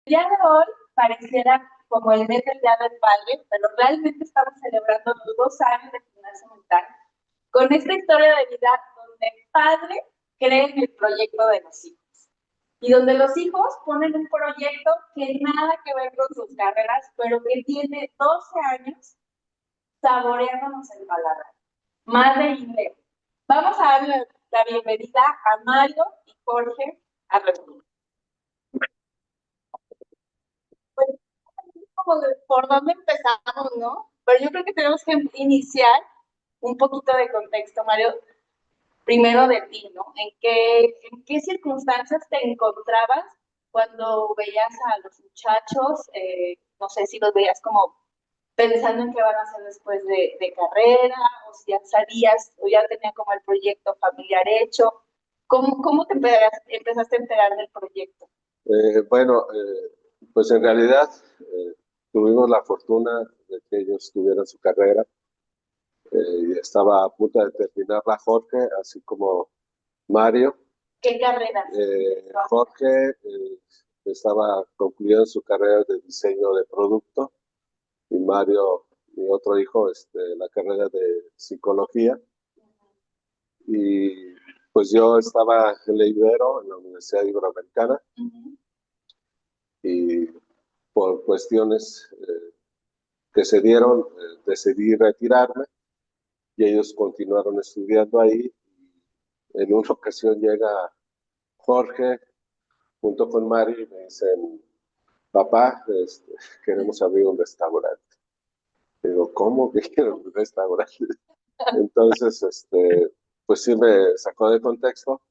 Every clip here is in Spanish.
día de hoy pareciera como el mes del Día del Padre, pero realmente estamos celebrando los 2 años de Gimnasia Mental con esta historia de vida donde el padre cree en el proyecto de los hijos y donde los hijos ponen un proyecto que nada que ver con sus carreras, pero que tiene 12 años saboreándonos el paladar. Madre y Leo. Vamos a darle la bienvenida a Mario y Jorge a República. Pues, como por dónde empezamos, ¿no? Pero yo creo que tenemos que iniciar un poquito de contexto, Mario, primero de ti, ¿no? ¿En qué circunstancias te encontrabas cuando veías a los muchachos? No sé si los veías como pensando en qué van a hacer después de carrera, o si ya sabías, o ya tenían como el proyecto familiar hecho. ¿Cómo te empezaste a enterar del proyecto? Bueno, pues en realidad tuvimos la fortuna de que ellos tuvieran su carrera y estaba a punto de terminarla Jorge, así como Mario. ¿Qué carreras? Jorge estaba concluyendo su carrera de diseño de producto y Mario, mi otro hijo, la carrera de psicología. Y pues yo estaba en la Ibero, en la Universidad Iberoamericana, y por cuestiones que se dieron, decidí retirarme y ellos continuaron estudiando ahí. En una ocasión llega Jorge junto con Mari y me dicen, papá, queremos abrir un restaurante. Digo, ¿cómo que quiero un restaurante? Entonces, pues sí me sacó de contexto.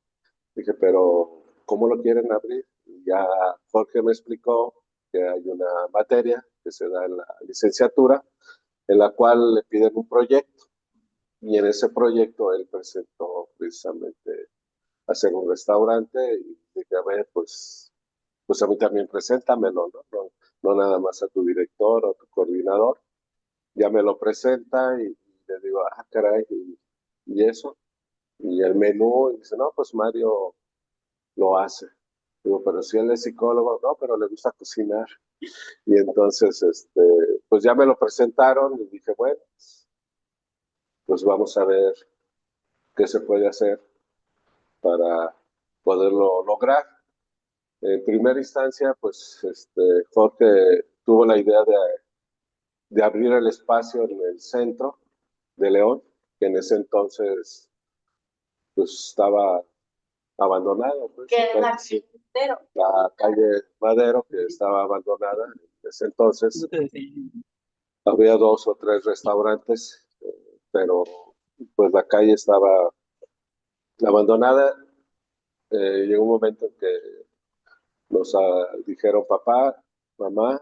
Dije, pero ¿cómo lo quieren abrir? Y ya Jorge me explicó que hay una materia que se da en la licenciatura en la cual le piden un proyecto y en ese proyecto él presentó precisamente hacer un restaurante y dije, a ver, pues a mí también preséntamelo, ¿no? No nada más a tu director o tu coordinador. Ya me lo presenta y le digo, ah, caray, y eso, y el menú, y dice, no, pues Mario lo hace. Digo, pero si él es psicólogo, no, pero le gusta cocinar. Y entonces, pues ya me lo presentaron y dije, bueno, pues vamos a ver qué se puede hacer para poderlo lograr. En primera instancia, pues Jorge tuvo la idea de abrir el espacio en el centro de León, que en ese entonces pues estaba abandonado. Pues, que era carpintero. La calle Madero, que estaba abandonada en ese entonces. Había 2 o 3 restaurantes, pero pues la calle estaba abandonada. Llegó un momento en que nos dijeron, papá, mamá,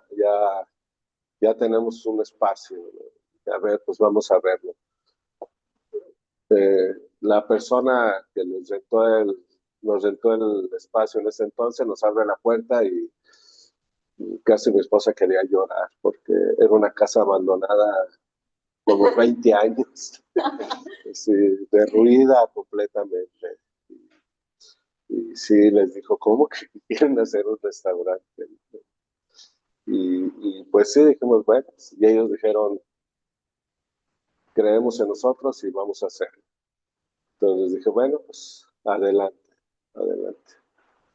ya tenemos un espacio. A ver, pues vamos a verlo. La persona que nos rentó el espacio en ese entonces nos abre la puerta y casi mi esposa quería llorar porque era una casa abandonada como 20 años, sí, derruida completamente. Y sí, les dijo, ¿cómo que quieren hacer un restaurante? Y pues sí, dijimos, bueno, y ellos dijeron, creemos en nosotros y vamos a hacerlo. Entonces dije, bueno, pues adelante, adelante.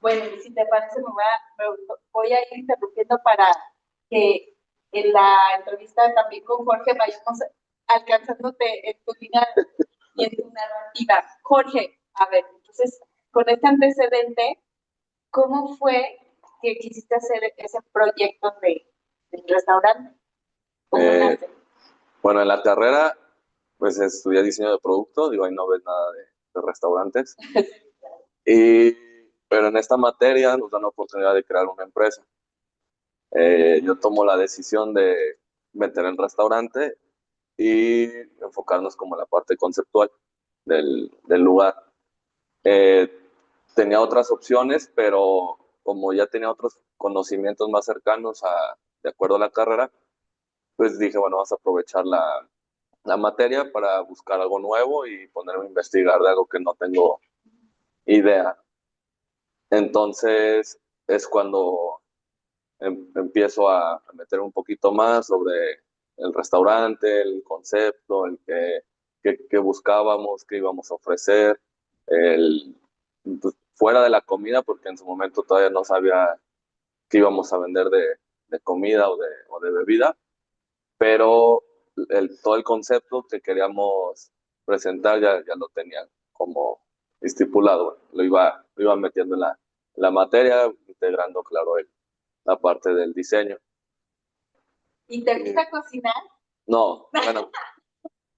Bueno, y si te parece, me voy a ir interrumpiendo para que en la entrevista también con Jorge vayamos alcanzándote en tu línea y en tu narrativa. Jorge, a ver, entonces, con este antecedente, ¿cómo fue que quisiste hacer ese proyecto del restaurante? ¿Cómo nace? Bueno, en la carrera, pues estudié diseño de producto, digo, ahí no ves nada de restaurantes. Pero en esta materia nos dan la oportunidad de crear una empresa. Yo tomo la decisión de meter el restaurante y enfocarnos como en la parte conceptual del lugar. Eh, Tenía otras opciones, pero como ya tenía otros conocimientos más cercanos de acuerdo a la carrera, pues dije, bueno, vamos a aprovechar la materia para buscar algo nuevo y ponerme a investigar de algo que no tengo idea. Entonces es cuando empiezo a meter un poquito más sobre el restaurante, el concepto, el que buscábamos, qué íbamos a ofrecer, pues, fuera de la comida, porque en su momento todavía no sabía qué íbamos a vender de comida o de bebida, pero todo el concepto que queríamos presentar ya lo tenían como estipulado. Lo iba metiendo en la materia, integrando, claro, la parte del diseño. ¿Y te gusta cocinar? No, bueno,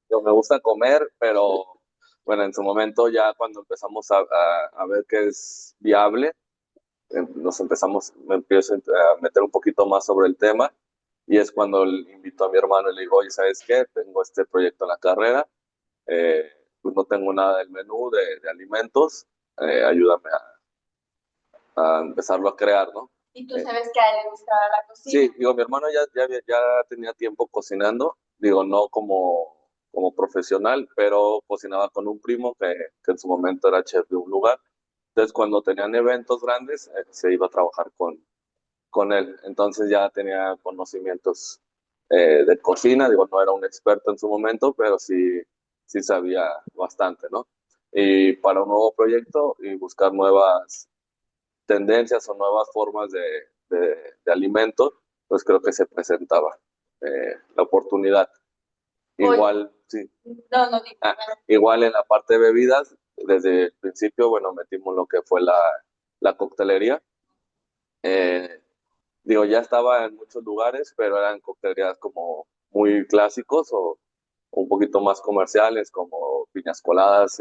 yo me gusta comer, pero bueno, en su momento ya cuando empezamos a ver que es viable, me empiezo a meter un poquito más sobre el tema y es cuando invito a mi hermano y le digo, oye, ¿sabes qué? Tengo este proyecto en la carrera, eh, pues no tengo nada del menú de alimentos, ayúdame a empezarlo a crear, ¿no? Y tú sabes que a él le gustaba la cocina. Sí, digo, mi hermano ya tenía tiempo cocinando, digo, no como profesional, pero cocinaba con un primo que en su momento era chef de un lugar. Entonces, cuando tenían eventos grandes, se iba a trabajar con él. Entonces ya tenía conocimientos de cocina, digo, no era un experto en su momento, pero sí sabía bastante, ¿no? Y para un nuevo proyecto y buscar nuevas tendencias o nuevas formas de alimentos, pues creo que se presentaba la oportunidad. Oye, Igual, sí. no, digo, Igual en la parte de bebidas, desde el principio, bueno, metimos lo que fue la coctelería. Eh, Digo, ya estaba en muchos lugares, pero eran coctelerías como muy clásicos o un poquito más comerciales, como piñas coladas,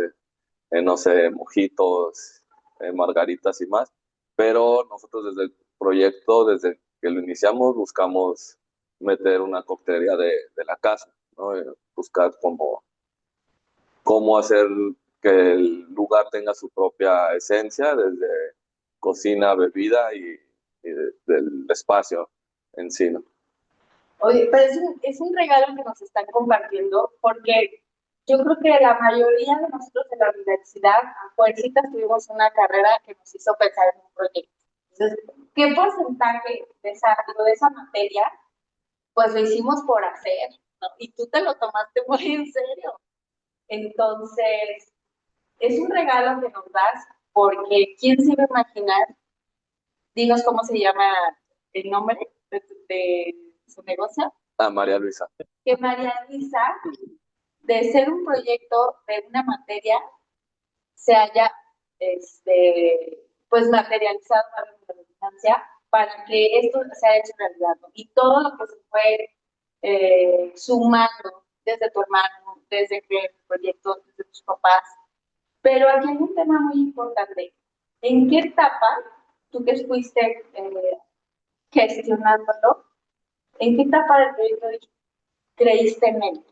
no sé, mojitos, margaritas y más. Pero nosotros desde el proyecto, desde que lo iniciamos, buscamos meter una coctelería de la casa, ¿no? Buscar cómo hacer que el lugar tenga su propia esencia, desde cocina, bebida del espacio en sí, ¿no? oye, pero es un regalo que nos están compartiendo porque yo creo que la mayoría de nosotros de la universidad, a fuercitas tuvimos una carrera que nos hizo pensar en un proyecto. Entonces, ¿qué porcentaje de esa materia, pues lo hicimos por hacer, ¿no? Y tú te lo tomaste muy en serio. Entonces, es un regalo que nos das porque ¿quién se iba a imaginar? Dinos cómo se llama el nombre de su negocio. María Luisa. Que María Luisa, de ser un proyecto de una materia, se haya pues materializado para la redundancia para que esto se haya hecho realidad, ¿no? Y todo lo que se fue sumando desde tu hermano, desde que el proyecto, desde tus papás. Pero aquí hay un tema muy importante. ¿En qué etapa, tú que fuiste gestionándolo, en qué etapa del proyecto creíste en él?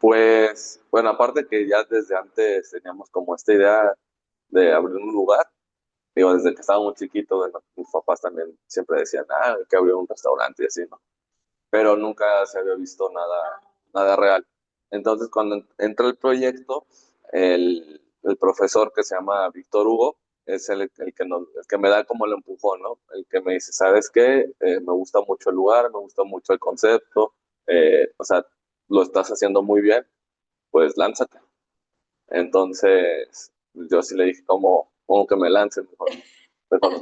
Pues, bueno, aparte que ya desde antes teníamos como esta idea de abrir un lugar, digo, desde que estábamos chiquitos, bueno, mis papás también siempre decían, hay que abrir un restaurante y así, ¿no? Pero nunca se había visto nada real. Entonces, cuando entra el proyecto, el profesor que se llama Víctor Hugo es el que me da como el empujón, ¿no? El que me dice, ¿sabes qué? Me gusta mucho el lugar, me gusta mucho el concepto, o sea, lo estás haciendo muy bien, pues lánzate. Entonces, yo sí le dije, ¿cómo que me lance? Mejor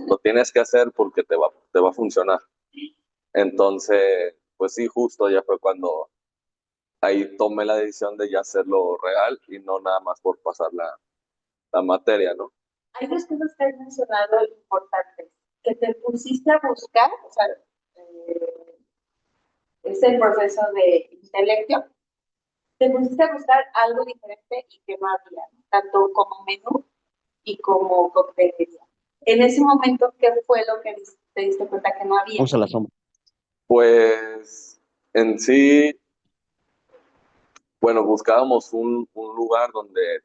lo tienes que hacer porque te va a funcionar. Entonces, pues sí, justo ya fue cuando ahí tomé la decisión de ya hacerlo real y no nada más por pasar la materia, ¿no? Hay dos cosas que has mencionado importantes, que te pusiste a buscar, o sea, eh, es el proceso de intelecto, te pusiste a buscar algo diferente y que no había, ¿no? Tanto como menú y como coctelería. En ese momento, ¿qué fue lo que te diste cuenta que no había? Vamos a la sombra. Pues en sí, bueno, buscábamos un lugar donde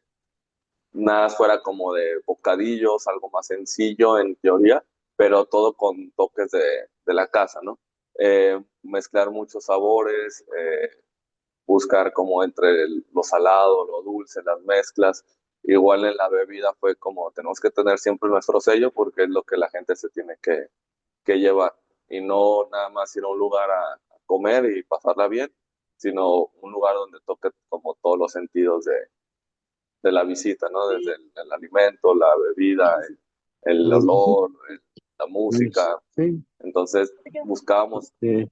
nada fuera como de bocadillos, algo más sencillo en teoría, pero todo con toques de la casa, ¿no? Mezclar muchos sabores, buscar como entre lo salado, lo dulce, las mezclas. Igual en la bebida fue como tenemos que tener siempre nuestro sello porque es lo que la gente se tiene que llevar. y no nada más ir a un lugar a comer y pasarla bien, sino un lugar donde toque como todos los sentidos de la visita, ¿no? Desde el alimento, la bebida, el olor, la música. Sí, Entonces buscábamos, sí.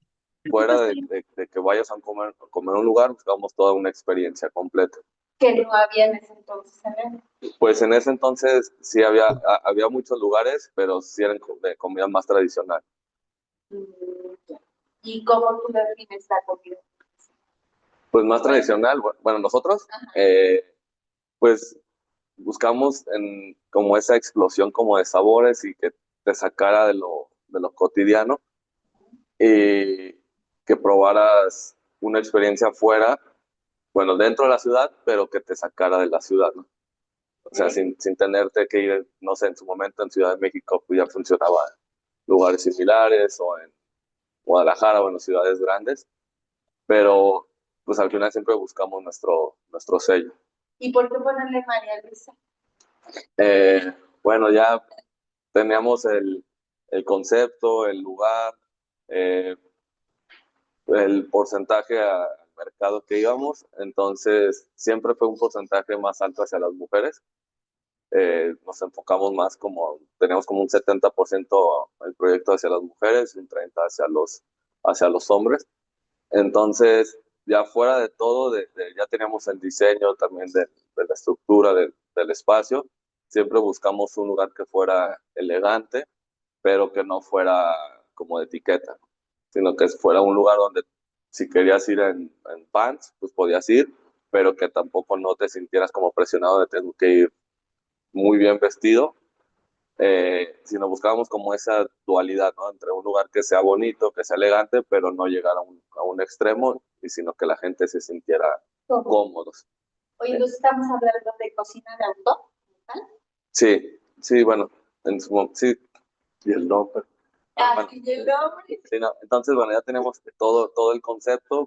fuera de que vayas a comer a un lugar, buscábamos toda una experiencia completa. Que no había en ese entonces en él. Pues en ese entonces sí había muchos lugares, pero sí eran de comida más tradicional. ¿Y cómo tú defines la comida? Pues más tradicional, bueno, nosotros, pues buscamos como esa explosión como de sabores y que te sacara de lo cotidiano y que probaras una experiencia fuera, bueno, dentro de la ciudad, pero que te sacara de la ciudad, ¿no? O sea, sin tenerte que ir, no sé, en su momento en Ciudad de México pues ya funcionaba en lugares similares o en Guadalajara o en las ciudades grandes, pero pues al final siempre buscamos nuestro sello. ¿Y por qué ponerle María Luisa? Bueno, ya teníamos el concepto, el lugar, eh, el porcentaje al mercado que íbamos, entonces siempre fue un porcentaje más alto hacia las mujeres. Nos enfocamos más teníamos como un 70% el proyecto hacia las mujeres y un 30% hacia los hombres. Entonces, ya fuera de todo, ya teníamos el diseño también de la estructura del espacio. Siempre buscamos un lugar que fuera elegante, pero que no fuera como de etiqueta, sino que fuera un lugar donde si querías ir en pants, pues podías ir, pero que tampoco no te sintieras como presionado de tener que ir muy bien vestido, sino buscábamos como esa dualidad, ¿no? Entre un lugar que sea bonito, que sea elegante, pero no llegar a un extremo, y sino que la gente se sintiera cómodos. Oye, entonces estamos hablando de cocina de autor, ¿verdad? Sí, sí, bueno, sí, y el nombre. Ah, y el nombre. Sí, no, entonces, bueno, ya tenemos todo el concepto,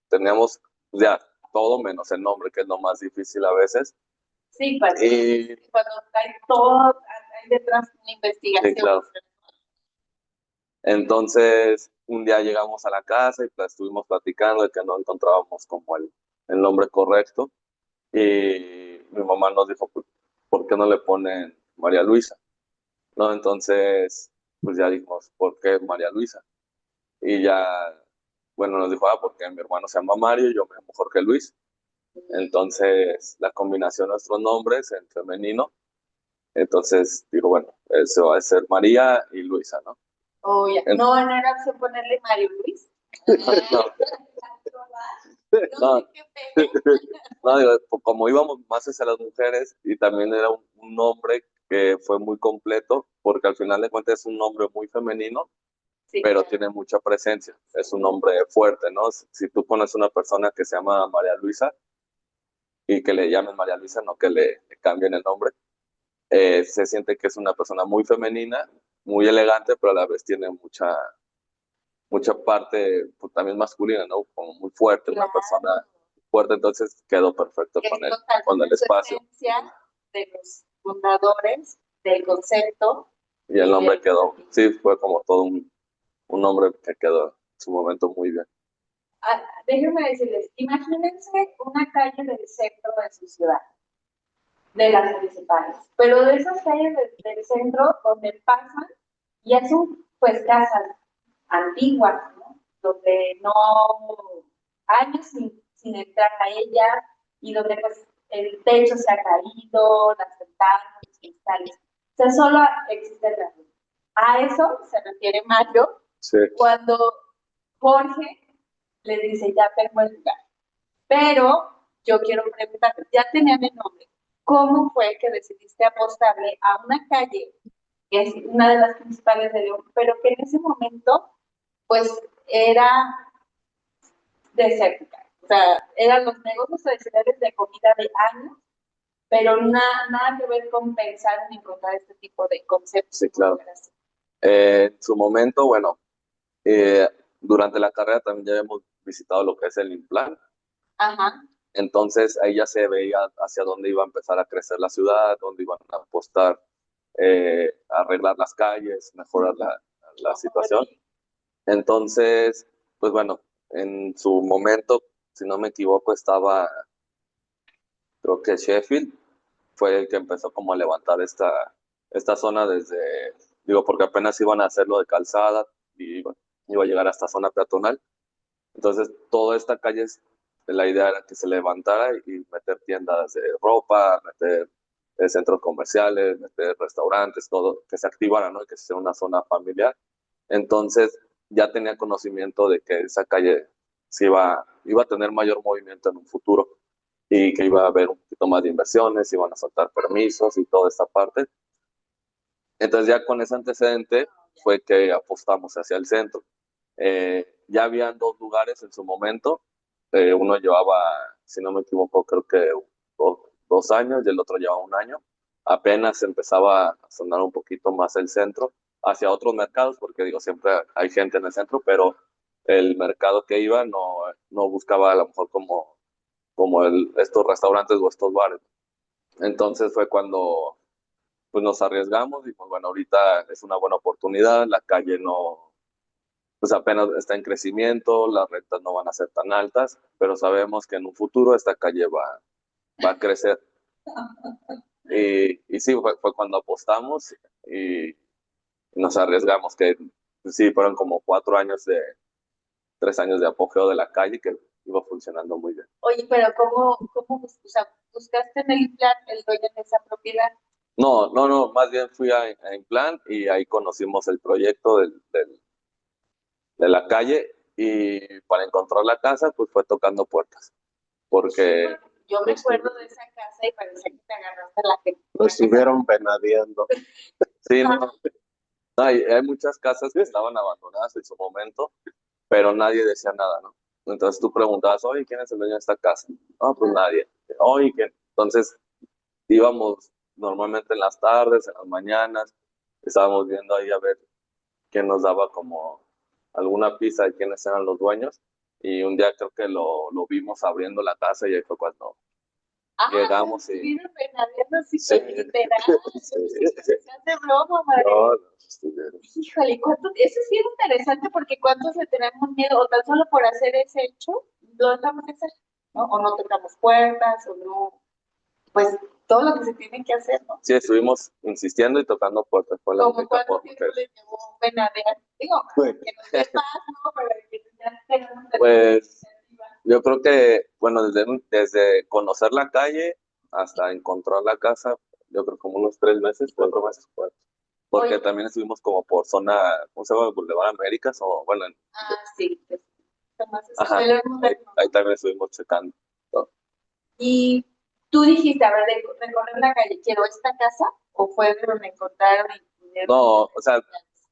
teníamos ya todo menos el nombre, que es lo más difícil a veces. Sí, cuando hay todo, hay detrás una investigación. Sí, claro. Entonces, un día llegamos a la casa y pues, estuvimos platicando de que no encontrábamos como el nombre correcto. Y mi mamá nos dijo, pues, ¿por qué no le ponen María Luisa? ¿No? Entonces, pues ya dijimos, ¿por qué María Luisa? Y ya, bueno, nos dijo, porque mi hermano se llama Mario y yo me llamo Jorge Luis. Entonces, la combinación de nuestros nombres en femenino, entonces digo, bueno, eso va a ser María y Luisa, ¿no? Oh, ya. No era opción ponerle Mario Luis. No, no, digo, como íbamos más hacia las mujeres y también era un nombre que fue muy completo, porque al final de cuentas es un nombre muy femenino, Sí, pero claro. tiene mucha presencia, es un nombre fuerte, ¿no? Si tú pones una persona que se llama María Luisa y que le llamen María Luisa, no que le cambien el nombre, se siente que es una persona muy femenina, muy elegante, pero a la vez tiene mucha parte pues, también masculina, ¿no? Como muy fuerte, Claro. una persona fuerte, entonces quedó perfecto con el espacio. Esencia de los fundadores del concepto. Y el nombre quedó, sí, fue como todo un nombre que quedó en su momento muy bien. Déjenme decirles, imagínense una calle del centro de su ciudad, de las principales, pero de esas calles del centro donde pasan ya son pues casas antiguas, ¿no? Donde no, años sin entrar a ella y donde pues el techo se ha caído, las ventanas, los cristales. O sea, solo existe la luz. A eso se refiere Mario Sí. cuando Jorge le dice, ya tengo el lugar. Pero yo quiero preguntarte, ya tenían el nombre, ¿cómo fue que decidiste apostarle a una calle que es una de las principales de León, pero que en ese momento, pues, era desértica? O sea, eran los negocios tradicionales de comida de años, pero nada que ver con pensar en encontrar este tipo de conceptos. Sí, claro. En su momento, bueno, durante la carrera también ya hemos visitado lo que es el Implan. Ajá. Entonces ahí ya se veía hacia dónde iba a empezar a crecer la ciudad, dónde iban a apostar, arreglar las calles, mejorar la situación. Entonces, pues bueno, en su momento, si no me equivoco, creo que Sheffield fue el que empezó como a levantar esta zona digo, porque apenas iban a hacerlo de calzada y bueno, iba a llegar a esta zona peatonal. Entonces, toda esta calle, la idea era que se levantara y meter tiendas de ropa, meter centros comerciales, meter restaurantes, todo, que se activara, ¿no? Y que sea una zona familiar. Entonces, ya tenía conocimiento de que esa calle iba a tener mayor movimiento en un futuro y que iba a haber un poquito más de inversiones, iban a soltar permisos y toda esta parte. Entonces, ya con ese antecedente fue que apostamos hacia el centro. Ya habían dos lugares en su momento. Uno llevaba, si no me equivoco, creo que 2 años y el otro llevaba un año. Apenas empezaba a sonar un poquito más el centro hacia otros mercados, porque digo, siempre hay gente en el centro, pero el mercado que iba no buscaba a lo mejor como estos restaurantes o estos bares. Entonces fue cuando pues nos arriesgamos y pues bueno, ahorita es una buena oportunidad, la calle no, pues apenas está en crecimiento, las rentas no van a ser tan altas, pero sabemos que en un futuro esta calle va a crecer. Y sí, fue cuando apostamos y nos arriesgamos, que pues sí, fueron como 3 años de apogeo de la calle que iba funcionando muy bien. Oye, pero o sea, buscaste en el plan el dueño de esa propiedad? No, más bien fui a Implan y ahí conocimos el proyecto de la calle y para encontrar la casa pues fue tocando puertas, porque Yo me acuerdo de esa casa y parecía que te agarraste la que... Lo estuvieron venadeando. sí, no, hay muchas casas que estaban abandonadas en su momento, pero nadie decía nada, ¿no? Entonces tú preguntabas, oye, ¿quién es el dueño de esta casa? No, pues nadie. Oye, ¿quién? Entonces íbamos normalmente en las tardes, en las mañanas, estábamos viendo ahí a ver quién nos daba como alguna pista de quiénes eran los dueños. Y un día creo que lo vimos abriendo la casa y ahí fue cuando llegamos y... estuvieron venadeando así, Sí. literal. Sí. Se hace broma, madre. No, estuvieron. Híjole, eso sí es interesante porque cuántos le tenemos miedo, o tan solo por hacer ese hecho, lo dejamos de hacer, ¿no? O no tocamos puertas, o no, pues todo lo que se tiene que hacer, ¿no? Sí, estuvimos insistiendo y tocando puertas, fue la Como única cuánto forma tiempo le llevó venadear, digo, Pues, que nos dé paz, ¿no? Para que ya tengamos la Pues iniciativa. yo creo que, bueno, desde conocer la calle hasta encontrar la casa, yo creo como unos 3 meses, 4 meses, porque Oye. también estuvimos como por zona, ¿cómo se llama? Boulevard Américas, o bueno, Sí, pues, además es ajá, suelo ahí, moderno, ahí ¿no? también estuvimos checando, ¿no? Y tú dijiste, a ver, recorrer la calle, quiero esta casa, o fue de donde encontraron y pudieron. No, o sea,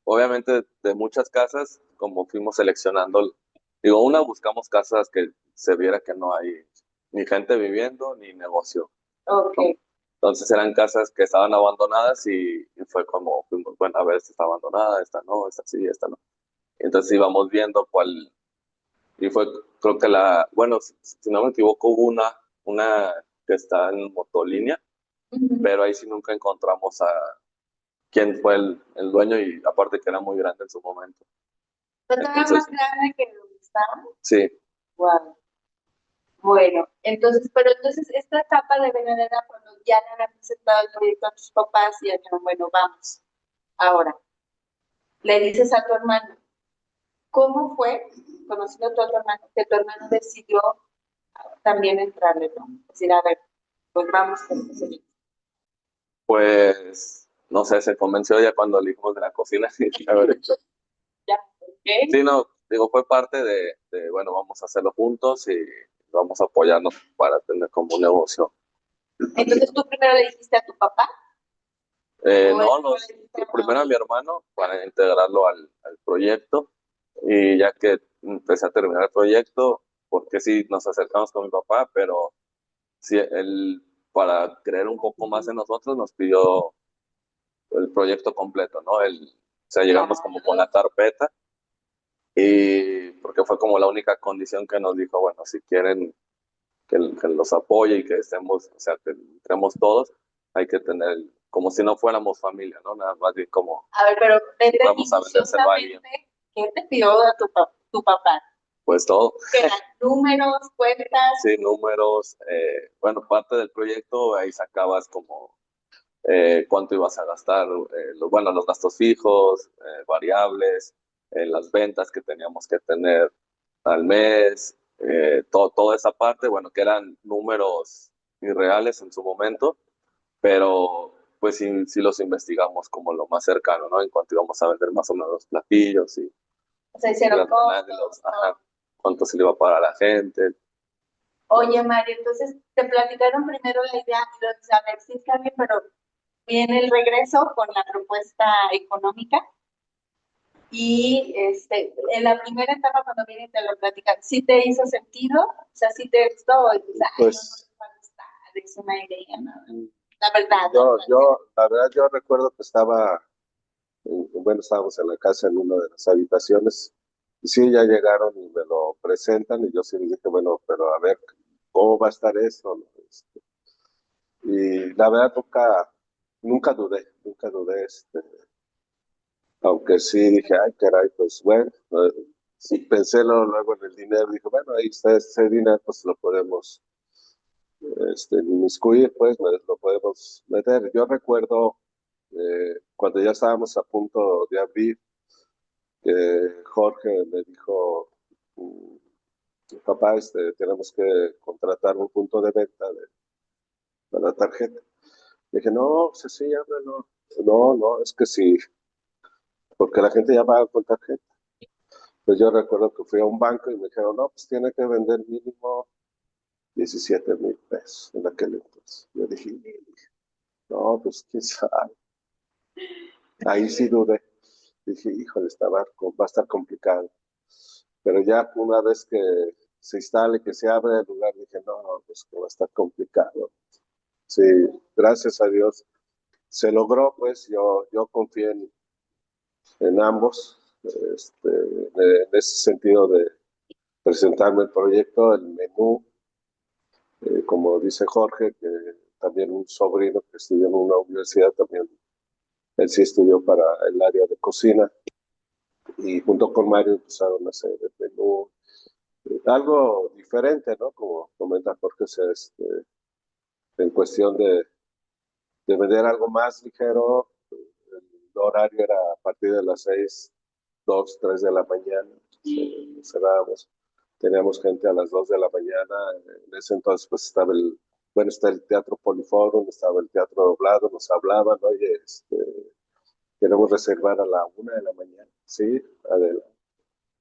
obviamente de muchas casas, como fuimos seleccionando, digo, buscamos casas que se viera que no hay ni gente viviendo ni negocio. Ok. Entonces eran casas que estaban abandonadas y fue como, fuimos, bueno, a ver, esta está abandonada, esta no, esta sí, esta no. Entonces íbamos viendo cuál, y fue, creo que bueno, si no me equivoco, hubo una que está en Motolínea, Ujú. pero ahí sí nunca encontramos a quién fue el dueño y aparte que era muy grande en su momento. Pero todavía Entonces, más grande que donde estaban. sí, Wow. Bueno, entonces esta etapa de Benedetta, cuando ya le habían presentado el proyecto a tus papás y ya dijeron, bueno, vamos. Ahora, le dices a tu hermano, ¿cómo fue, conociendo a tu hermano, que tu hermano decidió también entrarle, ¿no? Es decir, a ver, pues vamos con este proyecto. pues, no sé, se convenció ya cuando le dijimos de la cocina. A ver, Ya, ¿ok? sí, no, digo, fue parte bueno, vamos a hacerlo juntos y vamos a apoyarnos para tener como un negocio. Entonces tú primero le dijiste a tu papá, o No, le dijiste a primero a mi hermano para integrarlo al proyecto y ya que empecé a terminar el proyecto, porque sí, nos acercamos con mi papá, pero sí, él para creer un poco más en nosotros nos pidió el proyecto completo, ¿no? O sea, llegamos como con la carpeta y porque fue como la única condición que nos dijo, bueno, si quieren que los apoye y que estemos, o sea, que entremos todos, hay que tener como si no fuéramos familia, ¿no? Nada más bien como A ver, pero vete vamos a vendérselo a alguien. minuciosamente, ¿qué te pidió a tu papá? Pues todo, ¿Qué eran? ¿Números, cuentas? sí, números, bueno, parte del proyecto ahí sacabas como cuánto ibas a gastar, bueno, los gastos fijos, variables, las ventas que teníamos que tener al mes, toda esa parte, bueno, que eran números irreales en su momento, pero pues sí los investigamos como lo más cercano, ¿no? En cuanto íbamos a vender más o menos los platillos y O sea, hicieron las costos. ajá, cuánto se le iba a pagar a la gente. Oye, Mario, entonces te platicaron primero la idea y luego dices, a ver, sí está bien, pero viene el regreso con la propuesta económica. Y en la primera etapa, cuando viene y te lo platican, ¿sí te hizo sentido? O sea, ¿sí te gustó? Y dices, ay, no, no Pues les va a gustar, es una idea, ¿no? La verdad, la verdad, yo recuerdo que bueno, estábamos en la casa en una de las habitaciones, y sí, ya llegaron y me lo presentan, y yo sí les dije, bueno, pero a ver, ¿cómo va a estar esto? ¿No? Y la verdad, nunca dudé, aunque sí dije, ay, caray, pues bueno, sí, pensé luego en el dinero, dije, bueno, ahí está ese dinero, pues lo podemos inmiscuir, pues lo podemos meter. Yo recuerdo cuando ya estábamos a punto de abrir, Jorge me dijo, papá, tenemos que contratar un punto de venta de la tarjeta. Le dije, no, pues sí, ábrelo. No, no, es que sí, porque la gente ya paga con tarjeta. Pues yo recuerdo que fui a un banco y me dijeron, no, pues tiene que vender mínimo 17,000 pesos en aquel entonces. Yo dije, no, pues quién sabe. Ahí sí dudé. Dije, híjole, va a estar complicado. Pero ya una vez que se instale, que se abre el lugar, dije, no, pues que va a estar complicado. Sí, gracias a Dios se logró, pues yo confié en ambos, en ese sentido de presentarme el proyecto, el menú, como dice Jorge, que también un sobrino que estudió en una universidad, también él sí estudió para el área de cocina, y junto con Mario empezaron a hacer el menú, algo diferente, ¿no? Como comenta Jorge, en cuestión de vender algo más ligero, el horario era a partir de las 6, 2, 3 de la mañana, cerrábamos, teníamos gente a las 2 de la mañana, en ese entonces pues bueno, está el Teatro Poliforum, estaba el Teatro Doblado, nos hablaban, oye, queremos reservar a la 1 de la mañana, sí, adelante,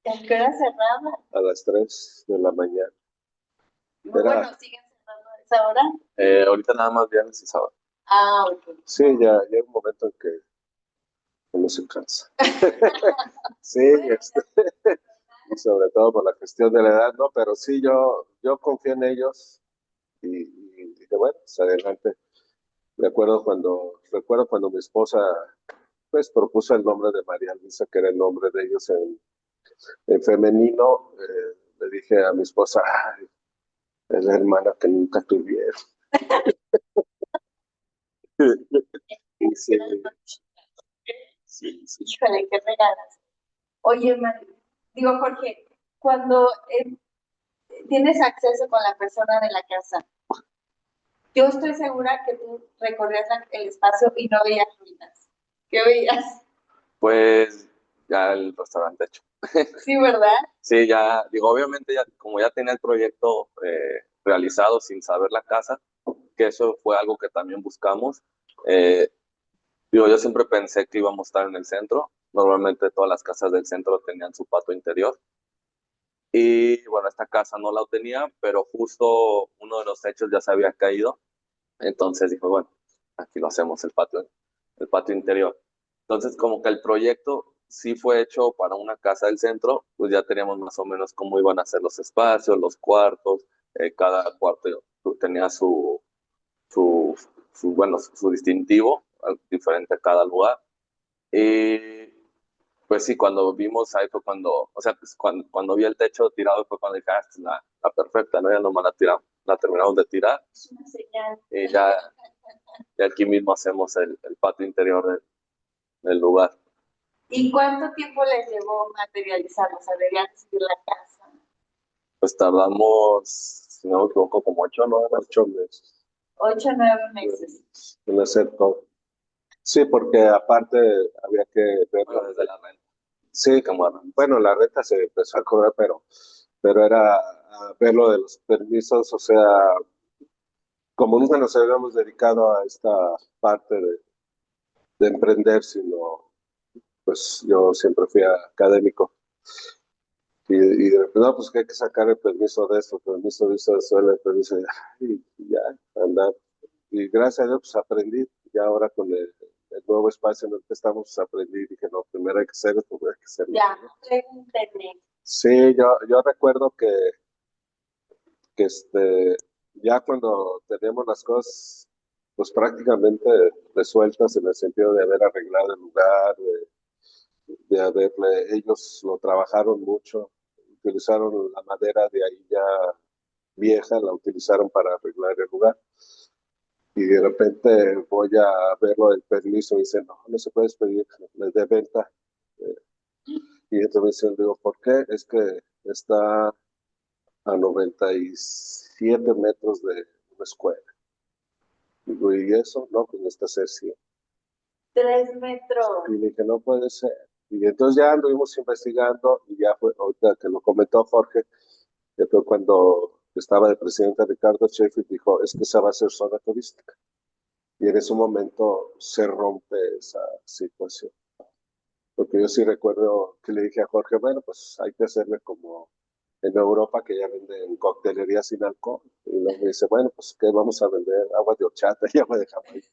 ¿en qué hora cerraba? a las 3 de la mañana. No, bueno, siguen cerrando a esa hora. Ahorita nada más viernes y sábado. Ah, ok. Sí, ya hay un momento en que uno se cansa. Sí, y sobre todo por la cuestión de la edad, ¿no? Pero sí, yo confié en ellos y dije, bueno, pues adelante. Recuerdo cuando mi esposa, pues, propuso el nombre de María Luisa, que era el nombre de ellos en femenino, le dije a mi esposa, ay, es la hermana que nunca tuvieron. Sí, sí. Híjole, qué regalas. Oye, digo, Jorge, cuando tienes acceso con la persona de la casa, yo estoy segura que tú recorrías el espacio y no veías ruinas. ¿Qué veías? Pues ya el restaurante hecho. Sí, ¿verdad? Sí, ya, digo, obviamente ya, como ya tenía el proyecto realizado sin saber la casa, que eso fue algo que también buscamos. eh, Digo, yo siempre pensé que íbamos a estar en el centro. Normalmente todas las casas del centro tenían su patio interior. Y bueno, esta casa no la tenía, pero justo uno de los techos ya se había caído. Entonces dijo, bueno, aquí lo hacemos el patio interior. Entonces, como que el proyecto sí fue hecho para una casa del centro, pues ya teníamos más o menos cómo iban a ser los espacios, los cuartos, cada cuarto tenía su, bueno, su distintivo, diferente a cada lugar. Y pues sí, cuando vimos ahí fue cuando, o sea, pues cuando vi el techo tirado fue cuando dije, esta es la perfecta, ¿no? Ya nomás la terminamos de tirar Es una señal. y ya y aquí mismo hacemos el patio interior del lugar. ¿Y cuánto tiempo les llevó materializar? O sea, de ya recibir la casa. Pues tardamos, si no me equivoco, como 8 o 9 meses. 8 meses 8 o 9 meses. en hacer todo. Sí, porque aparte había que ver. Bueno, desde la renta. Sí, bueno, la renta se empezó a cobrar, pero era ver lo de los permisos, o sea, como nunca nos habíamos dedicado a esta parte de emprender, sino, pues yo siempre fui académico. Y de repente, no, pues que hay que sacar el permiso de esto, permiso de eso, el permiso de, y ya, andar. Y gracias a Dios, pues aprendí, ya ahora con el nuevo espacio en el que estamos, pues aprendí, y dije, no, primero hay que hacer esto, hay que hacerlo. Ya, entendí. Sí, yo recuerdo que ya cuando teníamos las cosas, pues prácticamente resueltas en el sentido de haber arreglado el lugar, de haberle, ellos lo trabajaron mucho, utilizaron la madera de ahí ya vieja, la utilizaron para arreglar el lugar. Y de repente voy a verlo del permiso y dicen, no, no se puede pedir de venta. Y entonces me dicen, digo, ¿por qué? Es que está a 97 metros de una escuela. Digo, ¿y eso? No, pues necesita ser 100. 3 metros. Y le dije, no puede ser. Y entonces ya anduvimos investigando y ya fue, ahorita que lo comentó Jorge, que fue cuando estaba de presidente Ricardo Sheffield, dijo, es que esa va a ser zona turística. Y en ese momento se rompe esa situación. Porque yo sí recuerdo que le dije a Jorge, bueno, pues hay que hacerle como en Europa, que ya venden coctelería sin alcohol. Y luego me dice, bueno, pues ¿qué vamos a vender? Agua de horchata y agua de Jamaica.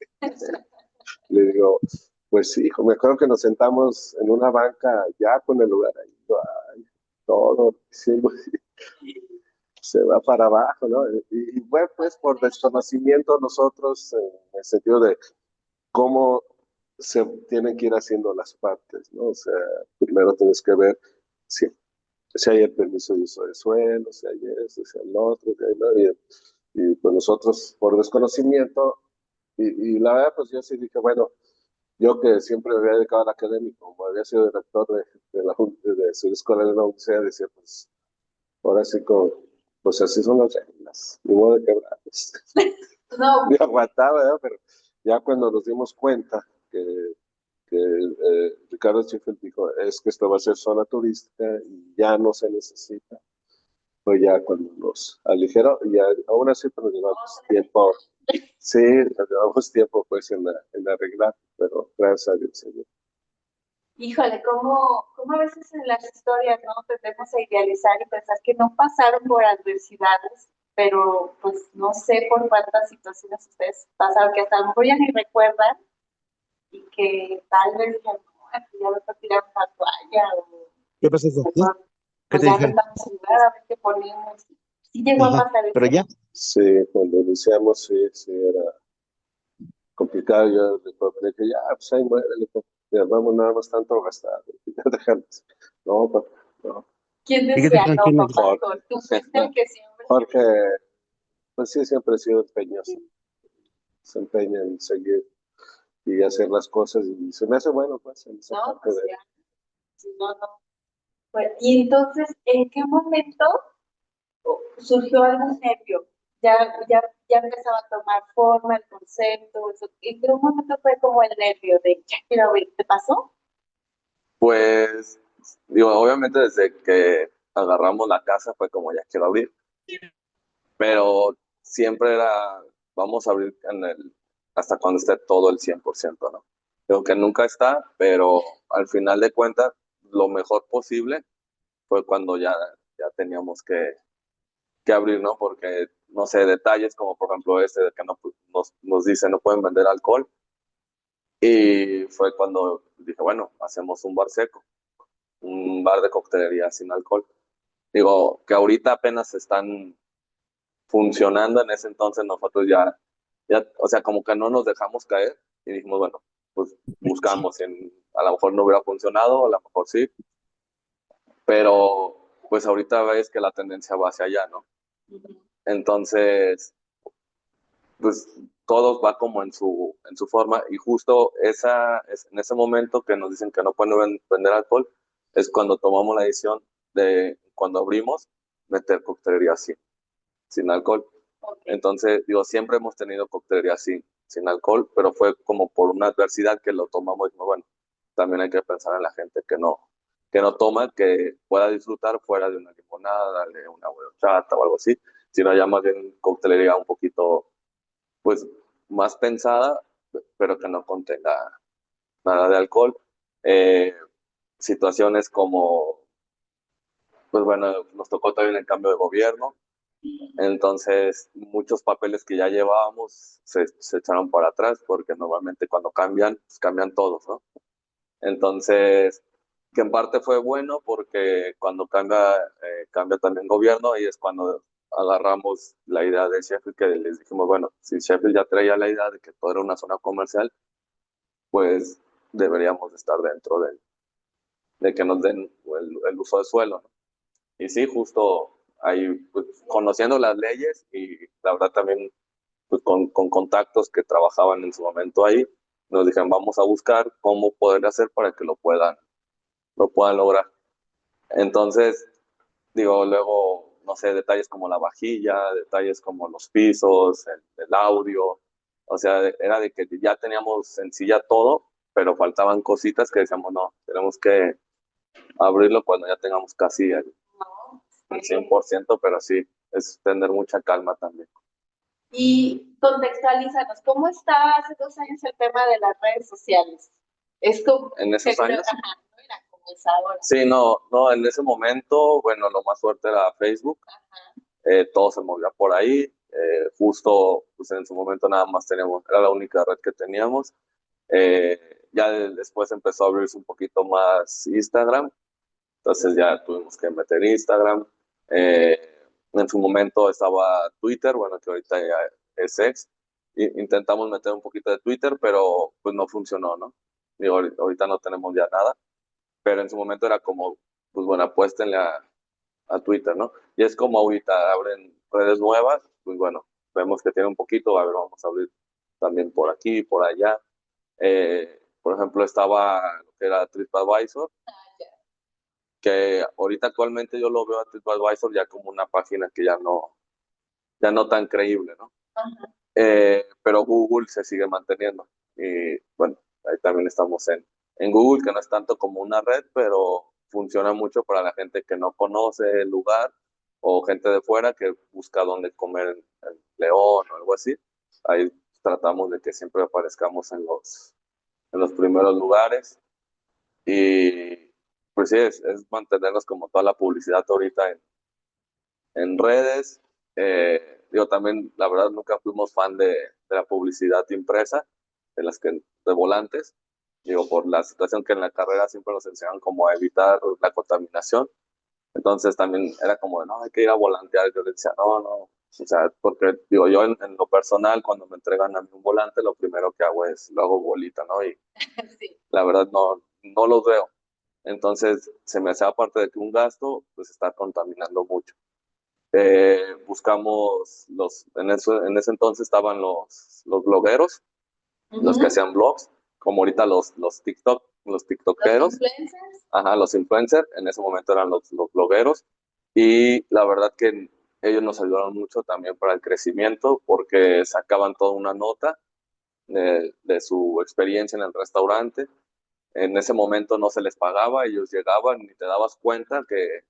Le digo, pues sí, hijo, me acuerdo que nos sentamos en una banca ya con el lugar ahí, ay, todo, diciendo, se va para abajo, ¿no? Y bueno, pues por desconocimiento nosotros, en el sentido de cómo se tienen que ir haciendo las partes, ¿no? O sea, primero tienes que ver si hay el permiso de uso de suelo, si hay eso, si hay lo otro, ¿no? Y pues nosotros, por desconocimiento, y la verdad, pues yo sí dije, bueno, yo que siempre me había dedicado al académico, como había sido director de su escuela de la universidad, decía, pues, ahora sí, pues así son las reglas, ni modo de quebrarlas. No, Me aguantaba, ¿verdad? Pero ya cuando nos dimos cuenta que Ricardo Sheffield dijo, es que esto va a ser zona turística y ya no se necesita, pues ya cuando nos aligeró, y ya, aún así pues, nos llevamos tiempo, sí, nos llevamos tiempo pues en arreglar, pero gracias a Dios, señor. híjole, cómo a veces en las historias, ¿no? Tendemos a idealizar y pensar que no pasaron por adversidades, pero pues no sé por cuántas situaciones ustedes pasaron, que hasta a lo mejor ya ni recuerdan y que tal vez dijeron, no, aquí ya mejor tiramos la toalla o ¿Qué pasa eso? mejor, ¿Qué pues te ya dijeron? intentamos ayudar a ver qué ponemos. Sí llegó a Ajá. pasar Pero eso. ya, Sí, cuando iniciamos, sí, era complicado. Yo le dije, ya, pues ahí muere, le dije, ya vamos nada más tanto gastar, ya dejamos. No, papá, no. ¿Quién ¿y qué te decía? dijeron? No, ¿Quién es? papá, tú fuiste el que siempre. Jorge, pues sí, siempre he sido empeñoso, se empeña en seguir y hacer las cosas y se me hace bueno, pues, en esa No, parte pues de... ya, si no, no. Pues, y entonces, ¿en qué momento surgió algún nervio? Ya, ya empezaba a tomar forma el concepto, eso. ¿En qué momento fue como el nervio de ya quiero ver? ¿Te pasó? Pues, digo, obviamente desde que agarramos la casa fue como ya quiero abrir, pero siempre era, vamos a abrir hasta cuando esté todo el 100%, ¿no? Digo que nunca está, pero al final de cuentas, lo mejor posible fue cuando ya teníamos que abrir, ¿no? Porque, no sé, detalles como por ejemplo este de que no, nos dice no pueden vender alcohol. Y fue cuando dije, bueno, hacemos un bar seco, un bar de coctelería sin alcohol. Digo, que ahorita apenas están funcionando, en ese entonces nosotros ya, o sea, como que no nos dejamos caer y dijimos, bueno, pues buscamos, a lo mejor no hubiera funcionado, a lo mejor sí, pero pues ahorita ves que la tendencia va hacia allá, ¿no? Entonces, pues todos va como en su forma, y justo en ese momento que nos dicen que no pueden vender alcohol, es cuando tomamos la decisión de, cuando abrimos, meter coctelería sin alcohol. Okay. Entonces, digo, siempre hemos tenido coctelería sin alcohol, pero fue como por una adversidad que lo tomamos y dijimos, bueno, también hay que pensar en la gente que no toma, que pueda disfrutar fuera de una limonada, de una horchata o algo así, sino ya más bien coctelería un poquito, pues, más pensada, pero que no contenga nada de alcohol. Eh, Situaciones como, pues bueno, nos tocó también el cambio de gobierno, entonces muchos papeles que ya llevábamos se echaron para atrás porque normalmente cuando cambian, pues cambian todos, ¿no? Entonces, que en parte fue bueno porque cuando cambia también gobierno y es cuando agarramos la idea de Sheffield, que les dijimos, bueno, si Sheffield ya traía la idea de que todo era una zona comercial, pues deberíamos estar dentro de que nos den el uso de suelo, ¿no? Y sí, justo ahí, pues, conociendo las leyes y la verdad también pues, con contactos que trabajaban en su momento ahí, nos dijeron, vamos a buscar cómo poder hacer para que lo puedan lograr. Entonces, digo, luego, no sé, detalles como la vajilla, detalles como los pisos, el audio, o sea, era de que ya teníamos en sí ya todo, pero faltaban cositas que decíamos, no, tenemos que abrirlo cuando ya tengamos casi No, el 100%, pero sí, es tener mucha calma también. y contextualízanos, ¿cómo estaba hace 2 años el tema de las redes sociales? Es como, En esos años, ajá, no era como es ahora. sí, no, en ese momento, bueno, lo más fuerte era Facebook, Ajá. todo se movía por ahí, justo, pues en su momento nada más teníamos, era la única red que teníamos. Ya después empezó a abrirse un poquito más Instagram, entonces ya tuvimos que meter Instagram. En su momento estaba Twitter, bueno, que ahorita ya es X. Intentamos meter un poquito de Twitter, pero pues no funcionó, ¿no? Digo, ahorita no tenemos ya nada, pero en su momento era como, pues bueno, apuéstenle a Twitter, ¿no? Y es como ahorita abren redes nuevas, pues bueno, vemos que tiene un poquito, a ver, vamos a abrir también por aquí, por allá. Por ejemplo, estaba lo que era TripAdvisor, que ahorita actualmente yo lo veo a TripAdvisor ya como una página que ya no tan creíble, ¿no? Ajá. Pero Google se sigue manteniendo. Y bueno, ahí también estamos en Google, que no es tanto como una red, pero funciona mucho para la gente que no conoce el lugar o gente de fuera que busca dónde comer en León o algo así. Ahí tratamos de que siempre aparezcamos en los primeros lugares. Y pues sí, es mantenernos como toda la publicidad ahorita en redes. Digo, también, la verdad, nunca fuimos fan de la publicidad impresa, de volantes. Digo, por la situación que en la carrera siempre nos enseñaban como a evitar la contaminación. Entonces también era como de, no, hay que ir a volantear. Yo le decía, no. O sea, porque digo, yo en lo personal, cuando me entregan a mí un volante, lo primero que hago es, lo hago bolita, ¿no? Y Sí. la verdad no los veo. Entonces se me hace aparte de que un gasto, pues está contaminando mucho. Buscamos en ese entonces estaban los blogueros, los que Ujú. hacían blogs, como ahorita los Los tiktokeros, influencers. ajá, los influencers, en ese momento eran los blogueros, y la verdad que ellos nos ayudaron mucho también para el crecimiento, porque sacaban toda una nota de su experiencia en el restaurante. En ese momento no se les pagaba, ellos llegaban y te dabas cuenta que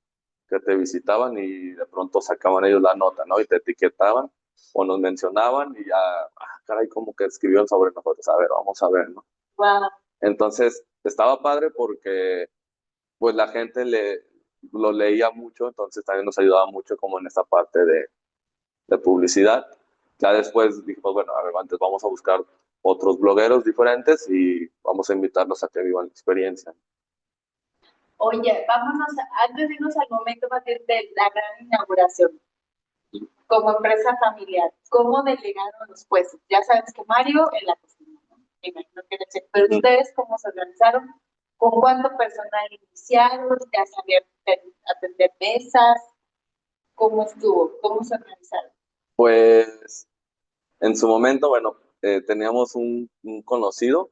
te visitaban y de pronto sacaban ellos la nota, ¿no? Y te etiquetaban o nos mencionaban y ya, caray, como que escribieron sobre nosotros, a ver, vamos a ver, ¿no? Wow. Entonces, estaba padre porque pues la gente lo leía mucho, entonces también nos ayudaba mucho como en esta parte de publicidad. Ya después dijimos, bueno, a ver, antes vamos a buscar otros blogueros diferentes y vamos a invitarlos a que vivan la experiencia. Oye, vámonos, antes de irnos al momento más bien de la gran inauguración, como empresa familiar, ¿cómo delegaron los puestos? Ya sabes que Mario en la cocina, ¿no? Me imagino que era chef, pero ustedes, ¿cómo se organizaron? ¿Con cuánto personal iniciaron? ¿Ya sabían atender mesas? ¿Cómo estuvo? ¿Cómo se organizaron? Pues en su momento, bueno, teníamos un conocido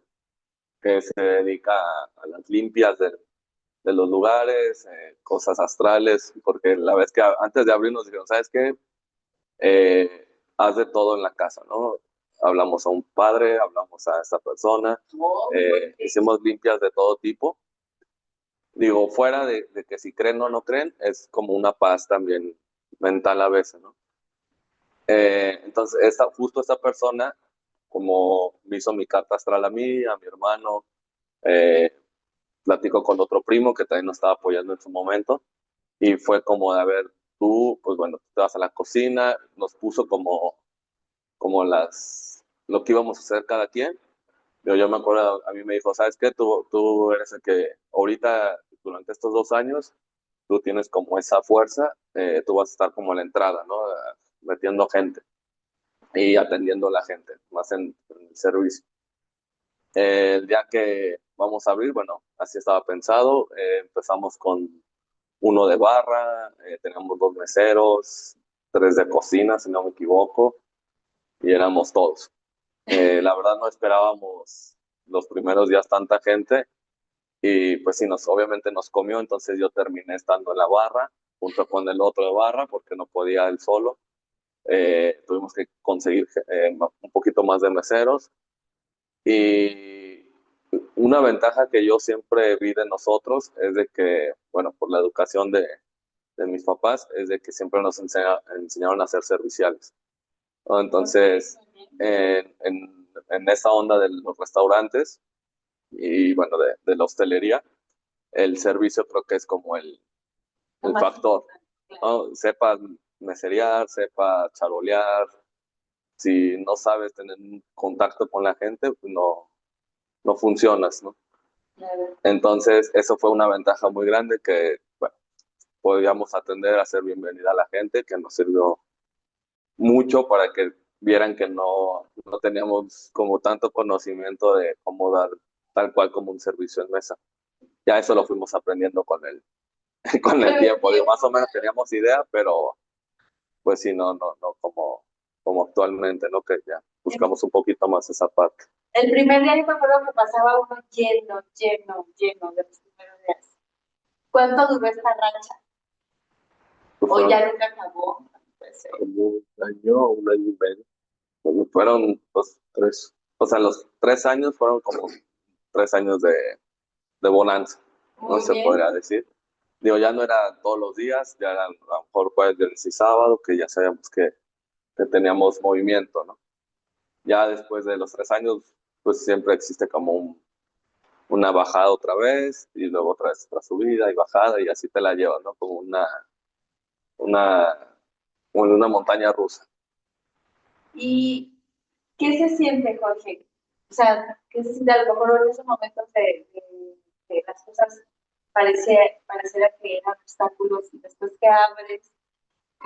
que se dedica a las limpias de los lugares, cosas astrales, porque la vez que antes de abrir nos dijeron, ¿sabes qué? Haz de todo en la casa, ¿no? Hablamos a un padre, hablamos a esta persona, hicimos limpias de todo tipo. Digo, fuera de que si creen o no creen, es como una paz también mental a veces, ¿no? Entonces, justo esta persona, como me hizo mi carta astral a mí, a mi hermano, platico con otro primo que también nos estaba apoyando en su momento, y fue como de, a ver, tú, pues bueno, te vas a la cocina, nos puso como lo que íbamos a hacer cada quien. Yo me acuerdo, a mí me dijo, ¿sabes qué? Tú eres el que ahorita, durante estos 2 años, tú tienes como esa fuerza, tú vas a estar como en la entrada, ¿no? Metiendo gente y atendiendo a la gente, más en el servicio. El día que vamos a abrir, bueno, así estaba pensado, empezamos con uno de barra, teníamos 2 meseros, 3 de cocina, si no me equivoco, y éramos todos. La verdad no esperábamos los primeros días tanta gente y pues sí, obviamente nos comió, entonces yo terminé estando en la barra junto con el otro de barra porque no podía él solo. Tuvimos que conseguir un poquito más de meseros y una ventaja que yo siempre vi de nosotros es de que, bueno, por la educación de mis papás, es de que siempre nos enseñaron a ser serviciales, ¿no? Entonces, en esa onda de los restaurantes y, bueno, de la hostelería, el servicio creo que es como el factor, ¿no? Sepas meserear, sepas charolear. Si no sabes tener un contacto con la gente, pues no funcionas, ¿no? Entonces, eso fue una ventaja muy grande que, bueno, podíamos atender a hacer bienvenida a la gente, que nos sirvió mucho para que vieran que no teníamos como tanto conocimiento de cómo dar tal cual como un servicio en mesa. Ya eso lo fuimos aprendiendo con el tiempo. Digo, más o menos teníamos idea, pero pues sí, no como actualmente, ¿no? Que ya buscamos un poquito más esa parte. El primer día yo me acuerdo que pasaba uno lleno de los primeros días. ¿Cuánto duró esta racha? ¿O ya nunca acabó? Como un año y medio. Fueron los 3, o sea, los 3 años fueron como 3 años de bonanza, no se podría decir. Digo, ya no era todos los días, ya eran a lo mejor jueves, viernes y sábado, que ya sabíamos que teníamos movimiento, ¿no? Ya después de los 3 años, pues siempre existe como una bajada otra vez, y luego otra vez otra subida y bajada, y así te la llevas, ¿no? Una, como una montaña rusa. ¿Y qué se siente, Jorge? O sea, ¿qué se siente a lo mejor en esos momentos de las cosas pareciera que eran obstáculos y después que abres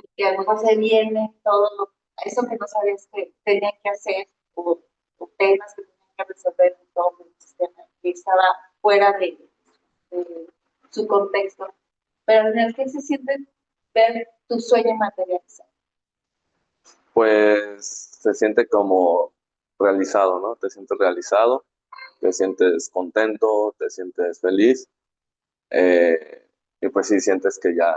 y que a lo mejor se viene todo eso que no sabías que tenían que hacer o temas que tenían que resolver en todo el sistema que estaba fuera de su contexto? Pero al final, ¿qué se siente ver tu sueño materializado? Pues se siente como realizado, ¿no? Te sientes realizado, te sientes contento, te sientes feliz, y pues sí sientes que ya,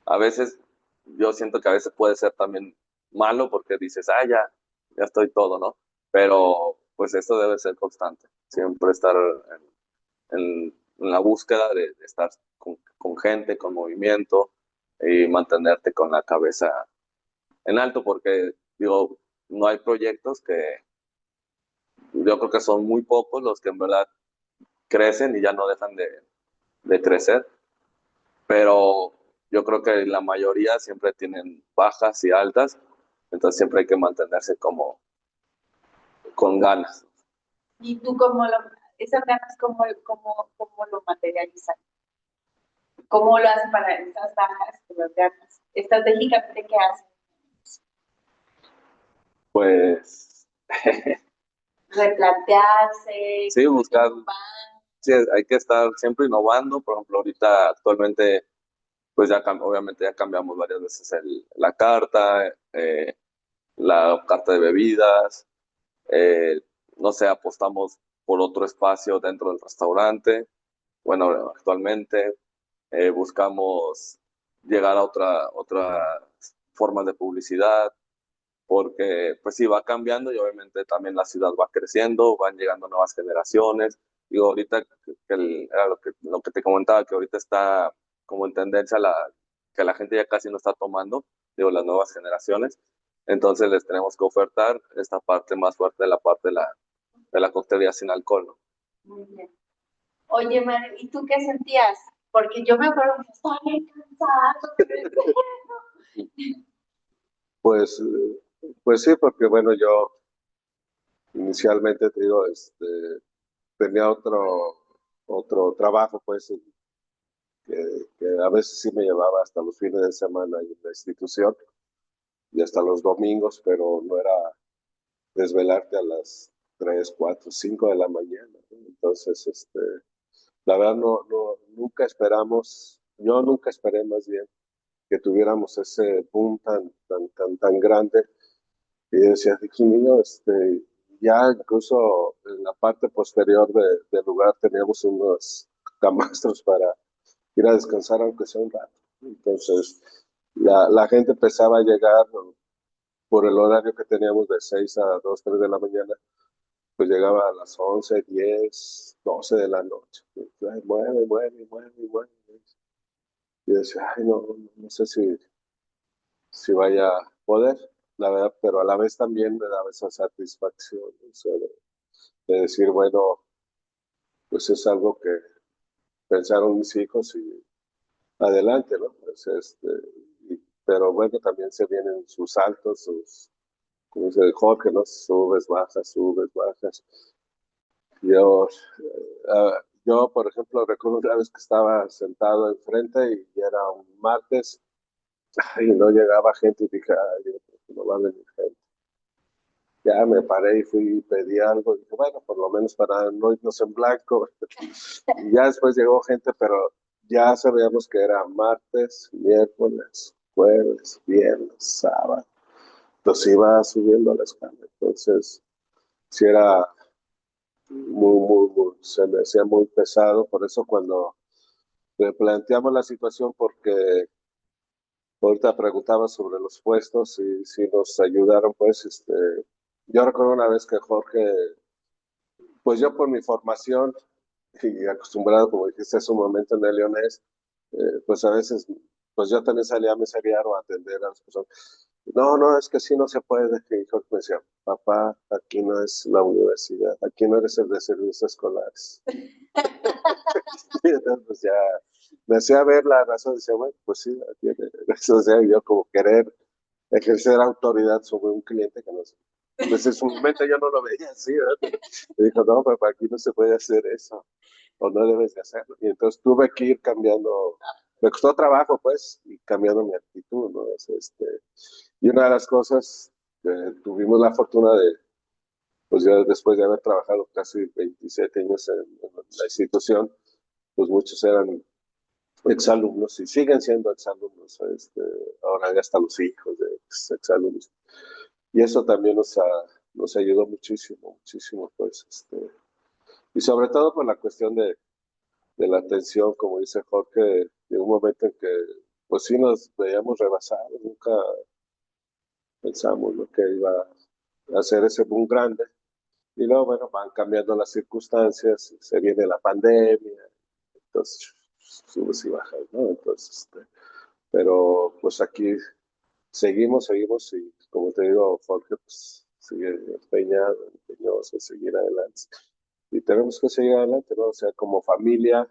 a veces, yo siento que a veces puede ser también malo porque dices, ya estoy todo, ¿no? Pero pues esto debe ser constante, siempre estar en la búsqueda de estar con gente, con movimiento y mantenerte con la cabeza en alto porque, digo, no hay proyectos que yo creo que son muy pocos los que en verdad crecen y ya no dejan de crecer, pero yo creo que la mayoría siempre tienen bajas y altas, entonces siempre hay que mantenerse como con ganas. ¿Y tú esas ganas, cómo lo materializas? ¿Cómo lo haces para esas bajas, las ganas? Estratégicamente, ¿qué haces? Pues Replantearse, sí, buscar, sí, hay que estar siempre innovando. Por ejemplo, ahorita actualmente, pues ya obviamente ya cambiamos varias veces la carta de bebidas. no sé, apostamos por otro espacio dentro del restaurante. Bueno, actualmente buscamos llegar a otra forma de publicidad, porque pues sí, va cambiando y obviamente también la ciudad va creciendo, van llegando nuevas generaciones. Digo, ahorita era lo que te comentaba, que ahorita está como en tendencia que la gente ya casi no está tomando, digo, las nuevas generaciones. Entonces les tenemos que ofertar esta parte más fuerte de la parte de la coctelería sin alcohol, ¿no? Muy bien. Oye, Mario, ¿y tú qué sentías? Porque yo me acuerdo que estaba bien cansado. Pues, pues sí, porque bueno, yo inicialmente te digo, tenía otro trabajo, pues, que a veces sí me llevaba hasta los fines de semana en la institución y hasta los domingos, pero no era desvelarte a las 3 4 5 de la mañana, ¿no? Entonces, la verdad nunca esperamos, yo nunca esperé más bien que tuviéramos ese boom tan grande. Y decía, Dios mío, ya incluso en la parte posterior del lugar teníamos unos camastros para ir a descansar aunque sea un rato. Entonces, la gente empezaba a llegar por el horario que teníamos de 6 a 2 3 de la mañana, pues llegaba a las 11 10 12 de la noche. Y, ay, mueve. Y decía, ay, no sé si vaya a poder, la verdad, pero a la vez también me daba esa satisfacción, o sea, de decir, bueno, pues es algo que pensaron mis hijos y adelante, ¿no? Pues, pero bueno, también se vienen sus saltos, como dice Jorge, ¿no? Subes, bajas. Yo, por ejemplo, recuerdo una vez que estaba sentado enfrente y era un martes y no llegaba gente y dije, ay, no va a venir gente. Ya me paré y fui y pedí algo. Y dije, bueno, por lo menos para no irnos en blanco. Y ya después llegó gente, pero ya sabíamos que era martes, miércoles, jueves, viernes, sábado. Entonces iba subiendo la escala. Entonces, sí era se me hacía muy pesado. Por eso cuando replanteamos la situación, porque ahorita preguntaba sobre los puestos y si nos ayudaron, pues, yo recuerdo una vez que Jorge, pues yo por mi formación y acostumbrado, como dijiste hace un momento en el Leonés, pues a veces, pues yo también salía a meseriar o a atender a las personas. No, es que así no se puede. Y Jorge me decía, papá, aquí no es la universidad, aquí no eres el de servicios escolares. Y entonces, pues ya me hacía ver la razón, decía, bueno, pues sí, tiene. O sea, yo como querer ejercer autoridad sobre un cliente que no sé. Pues en su momento yo no lo veía así, ¿verdad? Me dijo, no, papá, aquí no se puede hacer eso, o no debes de hacerlo. Y entonces tuve que ir cambiando, me costó trabajo, pues, y cambiando mi actitud, ¿no? Y una de las cosas que tuvimos la fortuna de, pues ya después de haber trabajado casi 27 años en la institución, pues muchos eran exalumnos y siguen siendo exalumnos, ahora ya hasta los hijos de exalumnos. Y eso también nos ayudó muchísimo, pues, y sobre todo por la cuestión de la atención, como dice Jorge, de un momento en que, pues sí nos veíamos rebasados, nunca pensamos, ¿no?, que iba a hacer ese boom grande. Y luego, bueno, van cambiando las circunstancias, se viene la pandemia, entonces subes y bajas, ¿no? Entonces, pero pues aquí seguimos y como te digo, Jorge pues sigue empeñoso en seguir adelante. Y tenemos que seguir adelante, ¿no? O sea, como familia,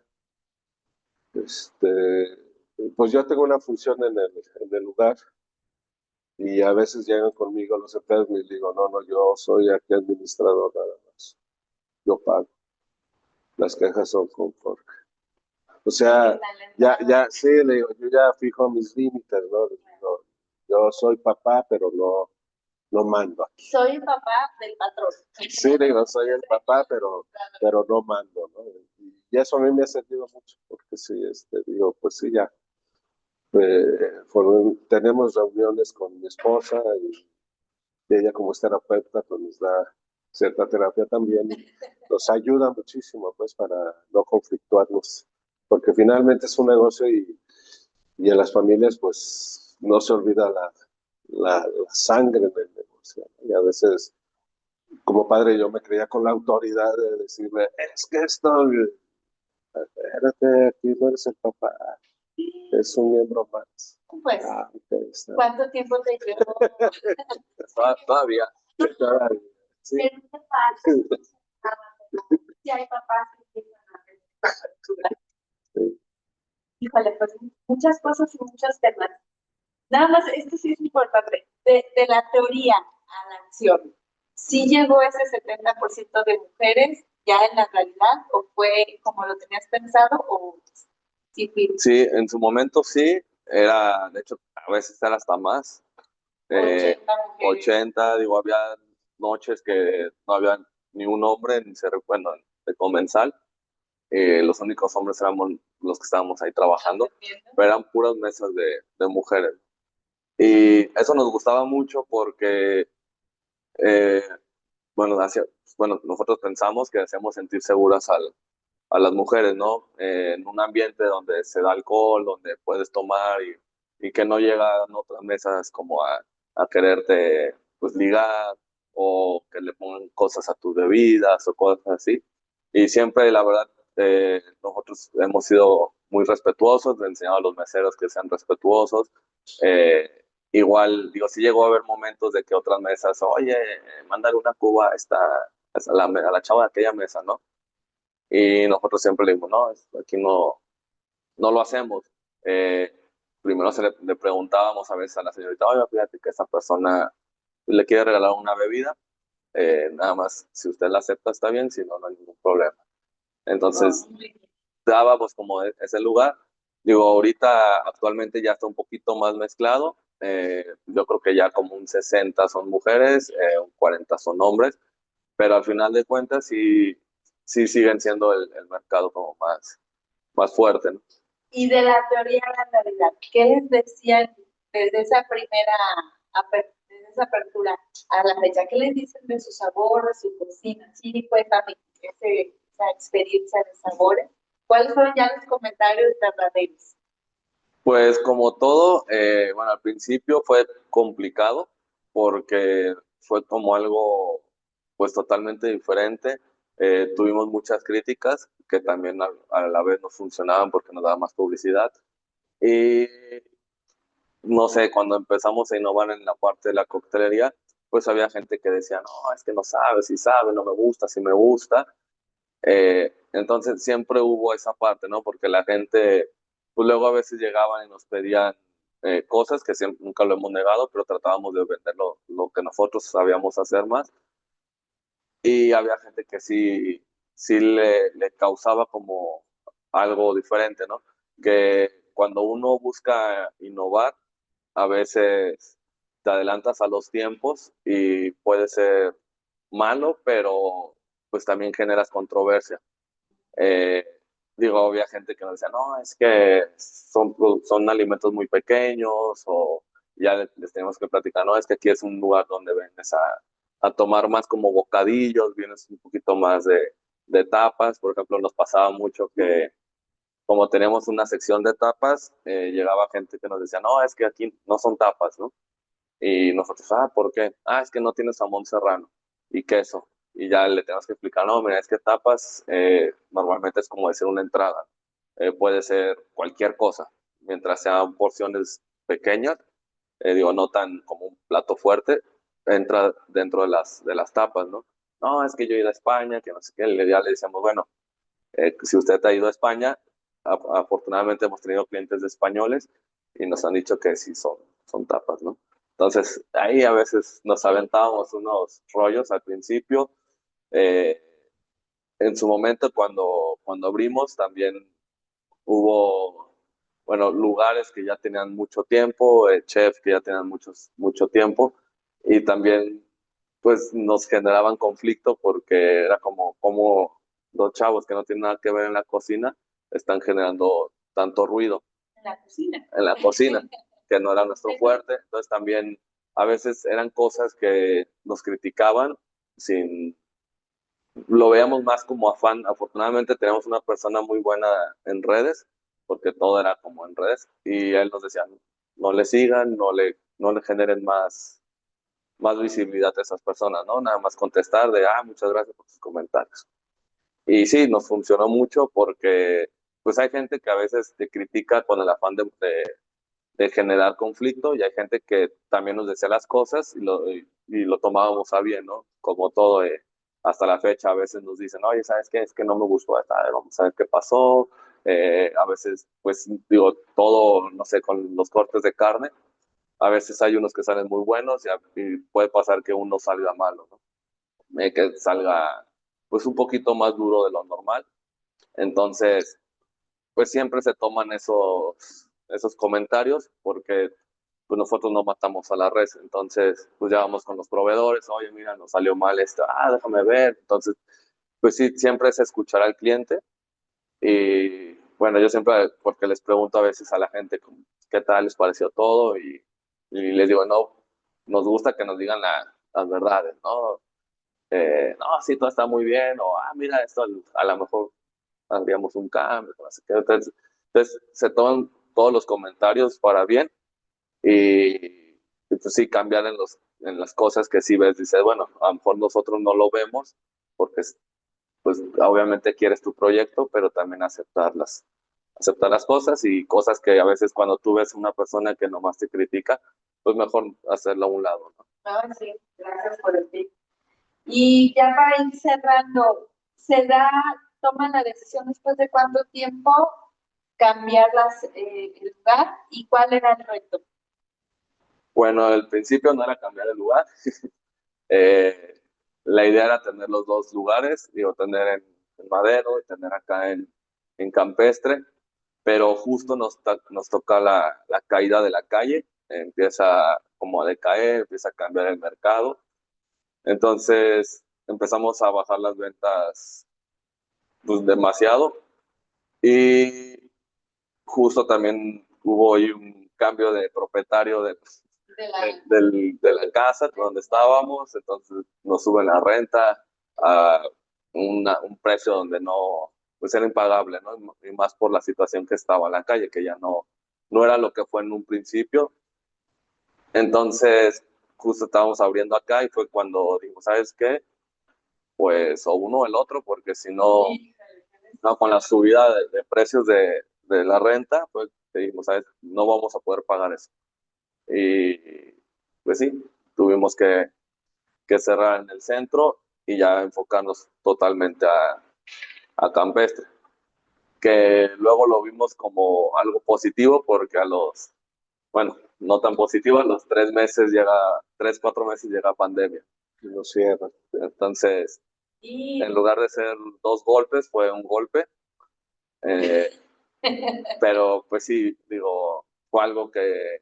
pues yo tengo una función en el lugar y a veces llegan conmigo los empleados y les digo, no, yo soy aquí administrador nada más, yo pago. Las quejas son con Jorge. O sea, sí, le digo, yo ya fijo mis límites, ¿no? Digo, yo soy papá, pero no mando aquí. Soy el papá del patrón. Sí, le digo, soy el papá, pero no mando, ¿no? Y eso a mí me ha servido mucho, porque sí, digo, pues sí, ya. Tenemos reuniones con mi esposa y ella como es terapeuta, pues nos da cierta terapia también nos ayuda muchísimo, pues, para no conflictuarnos, porque finalmente es un negocio y en las familias, pues, no se olvida la sangre del negocio, ¿no? Y a veces, como padre, yo me creía con la autoridad de decirle, es que esto, espérate, aquí no eres el papá, es un miembro más. Pues, Ok, está ¿cuánto tiempo te llevó? Todavía. bien. Sí, Pero qué padre. Sí hay papás que empiezan a ver. sí. Híjole, pues muchas cosas y muchos temas. Nada más, esto sí es importante. De la teoría a la acción, ¿sí llegó ese 70% de mujeres ya en la realidad o fue como lo tenías pensado o sí fue Sí, en su momento sí, era, de hecho, a veces era hasta más. 80 mujeres? 80, digo, había noches que no había ni un hombre, bueno, de comensal. Los únicos hombres éramos los que estábamos ahí trabajando, pero eran puras mesas de mujeres. Y eso nos gustaba mucho porque, eh, bueno, bueno, nosotros pensamos que hacemos sentir seguras a las mujeres, ¿no? En un ambiente donde se da alcohol, donde puedes tomar y que no llegan otras mesas como a quererte, pues, ligar o que le pongan cosas a tus bebidas o cosas así. Y siempre, la verdad, nosotros hemos sido muy respetuosos, le enseñado a los meseros que sean respetuosos. Eh, Igual, digo, sí llegó a haber momentos de que otras mesas, oye, mándale una cuba a a la chava de aquella mesa, ¿no? Y nosotros siempre le dimos, no, aquí no lo hacemos. Eh, Primero le preguntábamos a veces a la señorita, oiga, fíjate que esa persona le quiere regalar una bebida, nada más, si usted la acepta está bien, si no, no hay ningún problema. Entonces, dábamos como ese lugar. Digo, ahorita actualmente ya está un poquito más mezclado. Yo creo que ya como un 60 son mujeres, un 40 son hombres, pero al final de cuentas sí siguen siendo el mercado como más fuerte, ¿no? Y de la teoría a la realidad, ¿qué les decían desde esa primera desde esa apertura a la fecha? ¿Qué les dicen de su sabor, de su cocina? Sí, cuéntame esa experiencia de sabores. ¿Cuáles fueron ya los comentarios verdaderos? Pues como todo, bueno, al principio fue complicado porque fue como algo pues totalmente diferente. Tuvimos muchas críticas que también a la vez no funcionaban porque nos daba más publicidad. Y no sé, cuando empezamos a innovar en la parte de la coctelería, pues había gente que decía, no, es que no sabe, si sabe, no me gusta, si me gusta. Entonces siempre hubo esa parte, ¿no? Porque la gente, pues luego a veces llegaban y nos pedían cosas que siempre, nunca lo hemos negado, pero tratábamos de vender lo que nosotros sabíamos hacer más. Y había gente que sí le causaba como algo diferente, ¿no? Que cuando uno busca innovar, a veces te adelantas a los tiempos y puede ser malo, pero pues también generas controversia. Eh, Digo, había gente que nos decía, no, es que son alimentos muy pequeños o ya les tenemos que platicar, no, es que aquí es un lugar donde vienes a tomar más como bocadillos, vienes un poquito más de tapas. Por ejemplo, nos pasaba mucho que como tenemos una sección de tapas, llegaba gente que nos decía, no, es que aquí no son tapas, ¿no? Y nosotros, ¿por qué? Es que no tienes jamón serrano y queso. Y ya le tenemos que explicar, no, mira, es que tapas normalmente es como decir una entrada. Puede ser cualquier cosa, mientras sean porciones pequeñas, digo, no tan como un plato fuerte, entra dentro de las tapas, ¿no? No, es que yo he ido a España, que no sé qué, ya le decíamos, bueno, si usted ha ido a España, afortunadamente hemos tenido clientes de españoles y nos han dicho que sí son tapas, ¿no? Entonces, ahí a veces nos aventábamos unos rollos al principio. Eh, en su momento, cuando abrimos, también hubo, bueno, lugares que ya tenían mucho tiempo, chefs que ya tenían mucho tiempo, y también, pues, nos generaban conflicto porque era como los chavos que no tienen nada que ver en la cocina están generando tanto ruido En la cocina. en la cocina, que no era nuestro fuerte. Entonces también a veces eran cosas que nos criticaban sin, lo veíamos más como afán. Afortunadamente tenemos una persona muy buena en redes, porque todo era como en redes, y él nos decía, no le sigan, no le generen más visibilidad a esas personas, ¿no? Nada más contestar de, muchas gracias por tus comentarios. Y sí, nos funcionó mucho porque pues hay gente que a veces te critica con el afán de generar conflicto, y hay gente que también nos decía las cosas y lo tomábamos a bien, ¿no? Como todo, hasta la fecha a veces nos dicen, oye, ¿sabes qué? Es que no me gustó esta, vamos a ver qué pasó. A veces, pues digo, todo, no sé, con los cortes de carne, a veces hay unos que salen muy buenos y puede pasar que uno salga malo, ¿no? Que salga pues un poquito más duro de lo normal. Entonces, pues siempre se toman esos comentarios porque pues nosotros no matamos a la red. Entonces, pues ya vamos con los proveedores, oye, mira, nos salió mal esto, déjame ver. Entonces, pues sí, siempre es escuchar al cliente. Y bueno, yo siempre, porque les pregunto a veces a la gente qué tal les pareció todo, y les digo, no, nos gusta que nos digan las verdades, ¿no? No, sí, todo está muy bien, o mira, esto a lo mejor haríamos un cambio, no sé qué. Entonces, se toman todos los comentarios para bien, y pues sí, cambiar en las cosas que sí ves, dices, bueno, a lo mejor nosotros no lo vemos porque pues obviamente quieres tu proyecto, pero también aceptar las cosas, y cosas que a veces cuando tú ves una persona que nomás te critica, pues mejor hacerlo a un lado, ¿no? Sí, gracias por el tip. Y ya para ir cerrando, toman la decisión después de cuánto tiempo cambiar el lugar y cuál era el reto. Bueno, al principio no era cambiar el lugar. Eh, la idea era tener los dos lugares, digo, tener en Madero y tener acá en Campestre, pero justo nos toca la caída de la calle, empieza como a decaer, empieza a cambiar el mercado. Entonces empezamos a bajar las ventas pues, demasiado, y justo también hubo ahí un cambio de propietario de la casa donde estábamos. Entonces nos suben la renta a un precio donde no, pues era impagable, ¿no? Y más por la situación que estaba en la calle, que ya no era lo que fue en un principio. Entonces, justo estábamos abriendo acá y fue cuando dijimos, ¿sabes qué? Pues o uno o el otro, porque si no, no con la subida de precios de la renta, pues dijimos, ¿sabes? No vamos a poder pagar eso. Y pues sí, tuvimos que cerrar en el centro y ya enfocarnos totalmente a Campestre, que luego lo vimos como algo positivo porque bueno, no tan positivo, a los 3, 4 meses llega pandemia Y lo cierran. Entonces, en lugar de ser 2 golpes, fue un golpe. Eh, pero pues sí, digo, fue algo que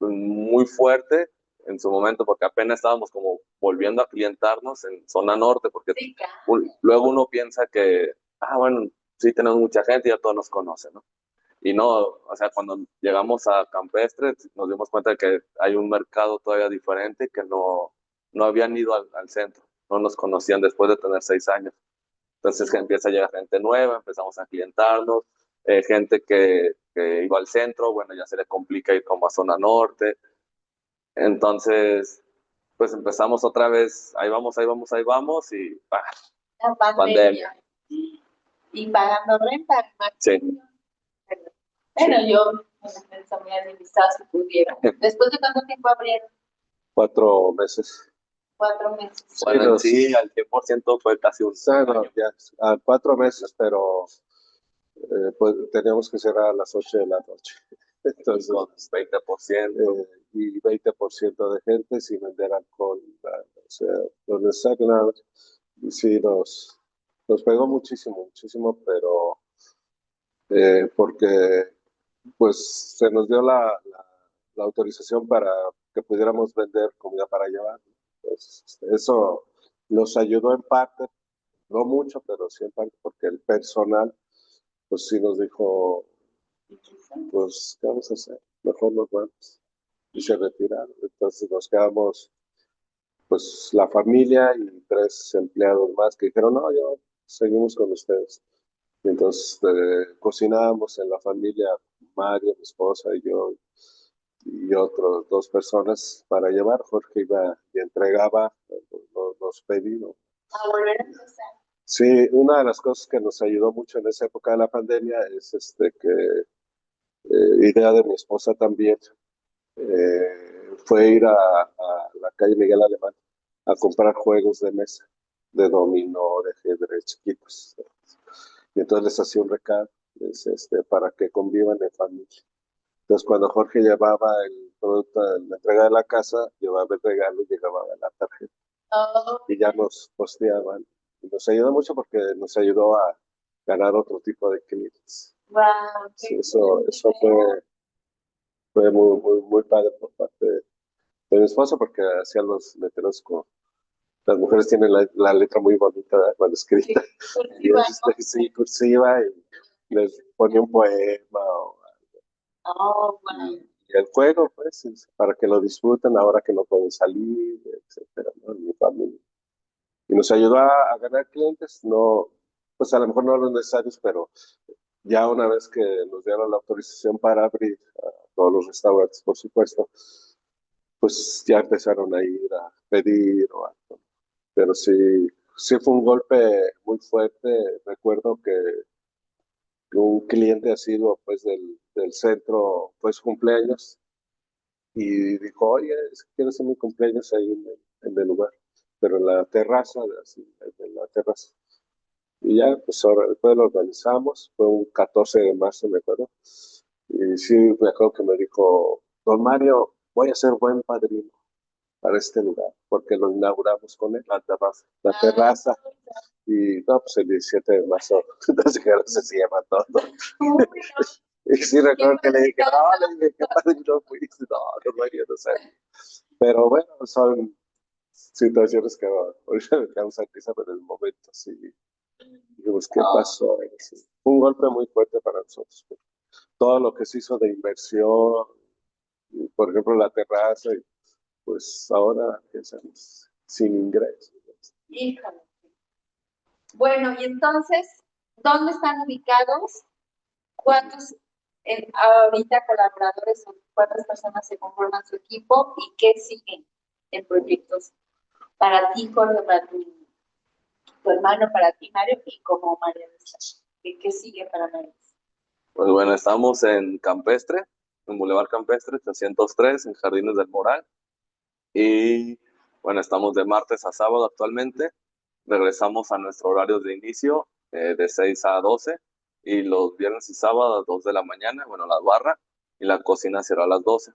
muy fuerte en su momento, porque apenas estábamos como volviendo a clientarnos en zona norte, porque Sí, claro. luego uno piensa que, bueno, sí tenemos mucha gente y ya todos nos conocen, ¿no? Y no, o sea, cuando llegamos a Campestre nos dimos cuenta de que hay un mercado todavía diferente, que no habían ido al centro, no nos conocían después de tener 6 años. Entonces que empieza a llegar gente nueva, empezamos a clientarnos, gente que iba al centro, bueno, ya se le complica ir como a zona norte. Entonces, pues empezamos otra vez, ahí vamos, ahí vamos, ahí vamos, y La pandemia. Y pagando renta, Sí. Bueno, yo me muy administrado si pudiera. ¿Después de cuánto tiempo abrieron? 4 meses. 4 meses. Bueno, sí, al 100% fue casi un Bueno, año. ya, a 4 meses, pero pues teníamos que cerrar a las 8 de la noche. Entonces, 20%. Y 20% de gente sin vender alcohol. O sea, los restaurantes, y sí, nos pegó muchísimo, muchísimo, pero porque pues se nos dio la autorización para que pudiéramos vender comida para llevar. Pues, eso nos ayudó en parte, no mucho, pero sí en parte, porque el personal, pues sí nos dijo, pues, ¿qué vamos a hacer? Mejor nos vamos. Y se retiraron. Entonces nos quedamos pues la familia y 3 empleados más que dijeron, no, yo seguimos con ustedes. Y entonces cocinábamos en la familia, Mario, mi esposa y yo, y otras 2 personas para llevar. Jorge iba y entregaba los pedidos. A volver a empezar. Sí, una de las cosas que nos ayudó mucho en esa época de la pandemia es que idea de mi esposa también, fue ir a la calle Miguel Alemán a comprar juegos de mesa, de dominó, de ajedrez chiquitos. Y entonces les hacía un recado para que convivan en familia. Entonces cuando Jorge llevaba el producto de la entrega de la casa, llevaba el regalo y llegaba la tarjeta. Oh, Y ya nos posteaban. Y nos ayudó mucho porque nos ayudó a ganar otro tipo de clientes. wow, Sí, eso fue muy padre por parte de mi esposa porque hacían los letreros con... Las mujeres tienen la letra muy bonita cuando escrita. Y sí, cursiva, y les ponía un poema Oh, wow. y el juego, pues, para que lo disfruten ahora que no pueden salir, etcétera, ¿no? Mi familia. Y nos ayudó a ganar clientes, no, pues a lo mejor no los necesarios, pero ya una vez que nos dieron la autorización para abrir a todos los restaurantes, por supuesto, pues ya empezaron a ir a pedir o algo. Pero sí fue un golpe muy fuerte. Recuerdo que un cliente asiduo pues del centro fue su cumpleaños y dijo, oye, quiero hacer mi cumpleaños ahí en el lugar, pero en la terraza, así, en la terraza. Y ya, pues ahora después lo organizamos, fue un 14 de marzo, me acuerdo. Y sí, me acuerdo que me dijo, don Mario, voy a ser buen padrino para este lugar, porque lo inauguramos con él, la terraza. Y no, pues el 17 de marzo, entonces que no sé si llama todo. Y sí recuerdo que le dije, no, le dije, ¿qué padrino fuiste? No, yo no sé. Pero bueno, son situaciones que ahorita me causan risa, pero en el momento sí. Dijimos, ¿qué pasó? Sí. Fue un golpe muy fuerte para nosotros. Todo lo que se hizo de inversión, por ejemplo, la terraza, y pues ahora, ¿qué hacemos? Sin ingresos. Híjole. Bueno, y entonces, ¿dónde están ubicados? ¿Cuántos ahorita colaboradores o cuántas personas se conforman su equipo y qué siguen en proyectos para ti, Jorge, para tu hermano, para ti, Mario, y como María Luisa? ¿Qué sigue para María Luisa? Pues bueno, estamos en Campestre, en Boulevard Campestre 303, en Jardines del Moral. Y bueno, estamos de martes a sábado actualmente. Regresamos a nuestro horario de inicio de 6 a 12 y los viernes y sábados a 2 de la mañana, bueno, la barra y la cocina será a las 12.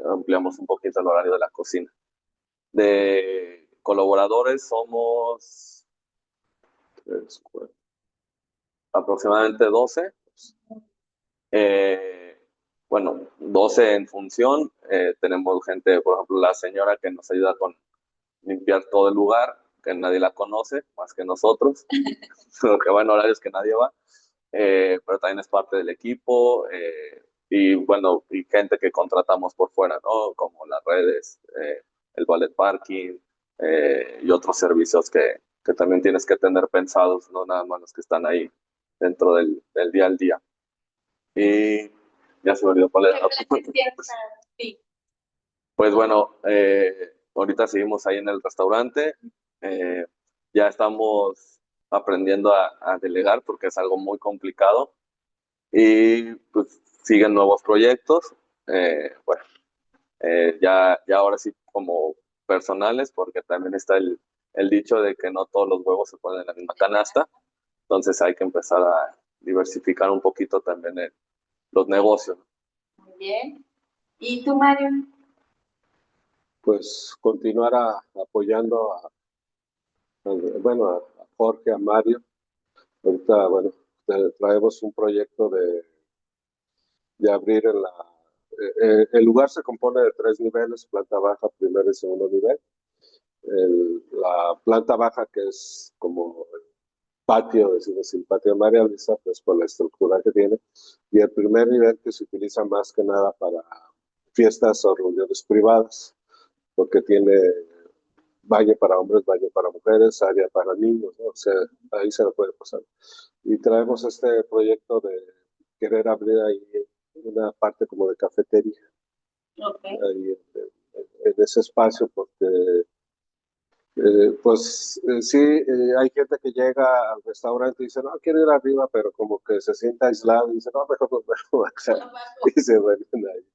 Ampliamos un poquito el horario de la cocina. De colaboradores somos aproximadamente 12. Eh, bueno, 12 en función. Tenemos gente, por ejemplo, la señora que nos ayuda con limpiar todo el lugar, que nadie la conoce más que nosotros, que va en horarios que nadie va, pero también es parte del equipo, y bueno, y gente que contratamos por fuera, ¿no? Como las redes, el valet parking, y otros servicios que también tienes que tener pensados, no nada más los que están ahí dentro del día al día. Y ya se me olvidó cuál era. Sí. Pues bueno, ahorita seguimos ahí en el restaurante. Ya estamos aprendiendo a delegar porque es algo muy complicado. Y pues siguen nuevos proyectos. Bueno, ya ahora sí como personales, porque también está el dicho de que no todos los huevos se ponen en la misma canasta. Entonces hay que empezar a diversificar un poquito también los negocios. Muy bien. ¿Y tú, Mario? Pues continuar apoyando bueno, a Jorge, a Mario. Ahorita, bueno, traemos un proyecto de abrir el lugar se compone de 3 niveles, planta baja, primer y segundo nivel. La planta baja, que es como el patio, decimos el patio de María Luisa, pues por la estructura que tiene. Y el primer nivel que se utiliza más que nada para fiestas o reuniones privadas, porque tiene baño para hombres, baño para mujeres, área para niños, ¿no? O sea, ahí se lo puede pasar. Y traemos este proyecto de querer abrir ahí una parte como de cafetería, Okay. ahí en ese espacio, porque sí, hay gente que llega al restaurante y dice, no, quiero ir arriba, pero como que se sienta aislado y dice, no, mejor nos vemos acá, y se vuelven ahí.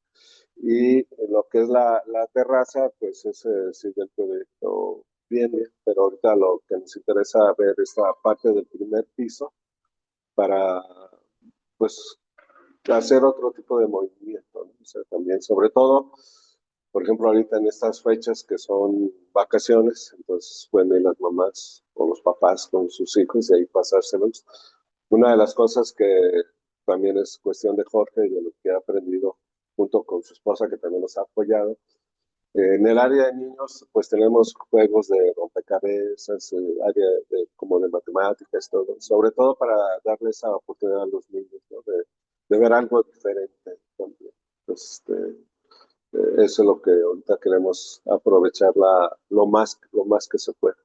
Y en lo que es la terraza, pues ese sigue el proyecto bien, bien, pero ahorita lo que nos interesa ver esta parte del primer piso para, pues, hacer otro tipo de movimiento, ¿no? O sea, también, sobre todo, por ejemplo, ahorita en estas fechas que son vacaciones, entonces pueden ir las mamás o los papás con sus hijos y ahí pasárselos. Una de las cosas que también es cuestión de Jorge y de lo que ha aprendido junto con su esposa, que también nos ha apoyado. En el área de niños, pues tenemos juegos de rompecabezas, área como de matemáticas, todo, sobre todo para darle esa oportunidad a los niños, ¿no? De ver algo diferente también. Pues, eso es lo que ahorita queremos aprovechar lo más que se pueda.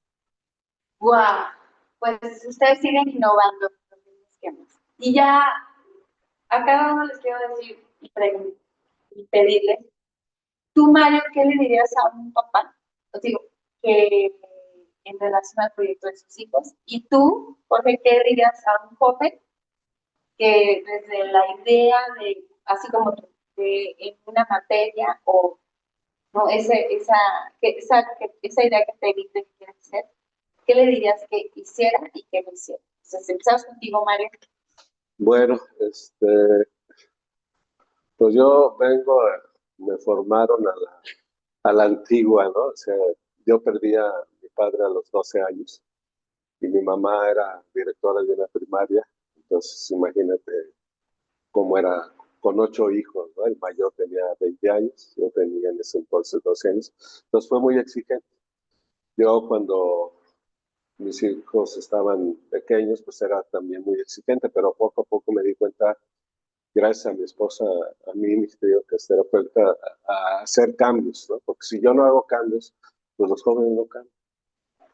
Wow, pues ustedes siguen innovando los mismos esquemas. Y ya a cada uno les quiero decir y pedirles, tú, Mario, ¿qué le dirías a un papá? Os digo, que en relación al proyecto de sus hijos. Y tú, Jorge, ¿qué le dirías a un joven que desde la idea de, así como tú, de en una materia o no, esa idea que te dice que quieres hacer, ¿qué le dirías que hiciera y que no hiciera? Entonces, empezamos contigo, Mario. Bueno, pues yo me formaron a la antigua, ¿no? O sea, yo perdí a mi padre a los 12 años y mi mamá era directora de una primaria, entonces imagínate cómo era con 8 hijos, ¿no? El mayor tenía 20 años, yo tenía en ese entonces 12 años, entonces fue muy exigente. Yo cuando mis hijos estaban pequeños, pues era también muy exigente, pero poco a poco me di cuenta, gracias a mi esposa, a mí, mis tíos, que se dieron cuenta a hacer cambios, ¿no? Porque si yo no hago cambios, pues los jóvenes no cambian.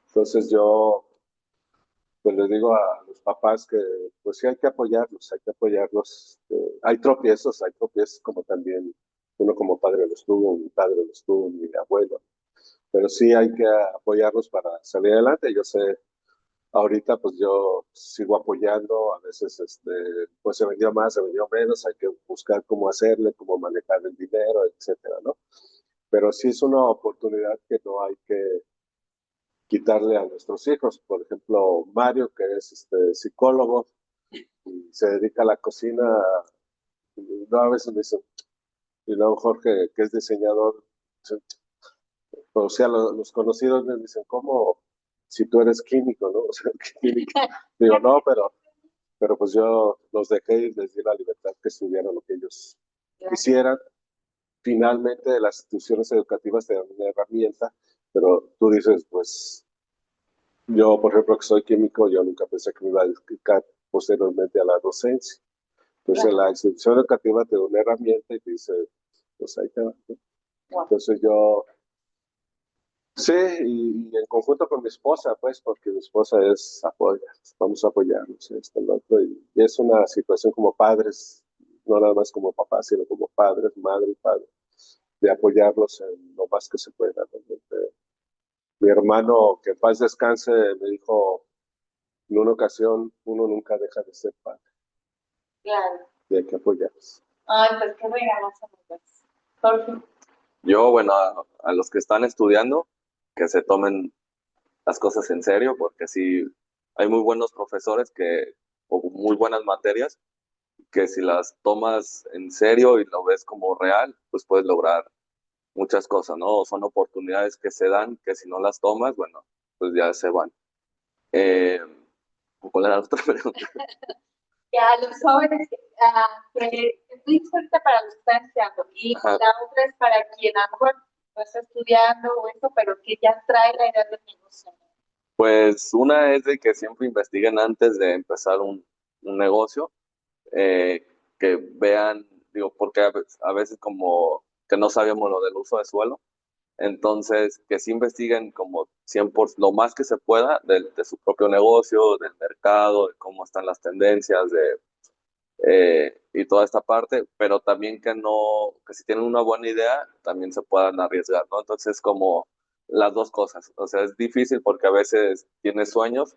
Entonces yo pues les digo a los papás que pues sí hay que apoyarlos. Hay tropiezos como también uno como padre los tuvo, mi padre los tuvo, mi abuelo, pero sí hay que apoyarlos para salir adelante. Yo sé, ahorita pues yo sigo apoyando, a veces pues se vendió más, se vendió menos, hay que buscar cómo hacerle, cómo manejar el dinero, etcétera, ¿no? Pero sí es una oportunidad que no hay que quitarle a nuestros hijos. Por ejemplo, Mario, que es psicólogo y se dedica a la cocina, no, a veces me dicen, y luego Jorge, que es diseñador, o sea, los conocidos me dicen, ¿cómo? Si tú eres químico, ¿no? O sea, químico. Digo, no, pero pues yo los dejé y les di la libertad que estudiaran lo que ellos quisieran. Finalmente, las instituciones educativas te dan una herramienta, pero tú dices, pues, yo, por ejemplo, que soy químico, yo nunca pensé que me iba a dedicar posteriormente a la docencia. Entonces, Claro. la institución educativa te da una herramienta y te dice, pues ahí te va, ¿no? Wow. Entonces yo, sí, y en conjunto con mi esposa, pues, porque mi esposa es apoya, vamos a apoyarnos, esto, lo otro, y es una situación como padres, no nada más como papás, sino como padres, madre y padre, de apoyarlos en lo más que se pueda. Realmente. Mi hermano, que en paz descanse, me dijo en una ocasión, uno nunca deja de ser padre, Claro. y hay que apoyarlos. Ay, pues qué regalazo, pues. Jorge. Yo, bueno, a los que están estudiando, que se tomen las cosas en serio, porque sí, hay muy buenos profesores o muy buenas materias, que si las tomas en serio y lo ves como real, pues puedes lograr muchas cosas, ¿no? Son oportunidades que se dan, que si no las tomas, bueno, pues ya se van. Eh, ¿Cuál era la otra pregunta? Que a los jóvenes que tú dices ahorita para los que están estudiando y Ajá. la otra es para quien a lo mejor no está estudiando o eso, pero que ya trae la idea del negocio. Pues una es de que siempre investiguen antes de empezar un negocio, que vean, digo, porque a veces como que no sabíamos lo del uso de suelo, Entonces, que sí investiguen como 100%, lo más que se pueda de su propio negocio, del mercado, de cómo están las tendencias, y toda esta parte, pero también que no, que si tienen una buena idea, también se puedan arriesgar, ¿no? Entonces, como las dos cosas, o sea, es difícil porque a veces tienes sueños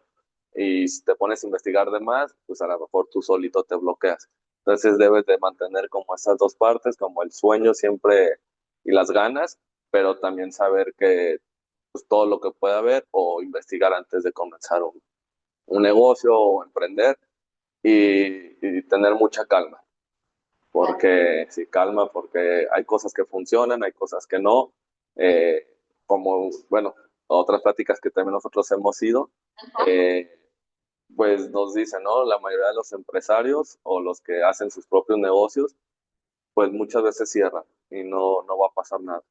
y si te pones a investigar de más, pues a lo mejor tú solito te bloqueas. Entonces debes de mantener como esas dos partes, como el sueño siempre y las ganas, pero también saber que pues, todo lo que pueda haber o investigar antes de comenzar un negocio o emprender y tener mucha calma, porque sí, calma, porque hay cosas que funcionan, hay cosas que no, eh, como, bueno, otras pláticas que también nosotros hemos ido, eh, pues nos dicen, ¿no? La mayoría de los empresarios o los que hacen sus propios negocios, pues muchas veces cierran y no va a pasar nada.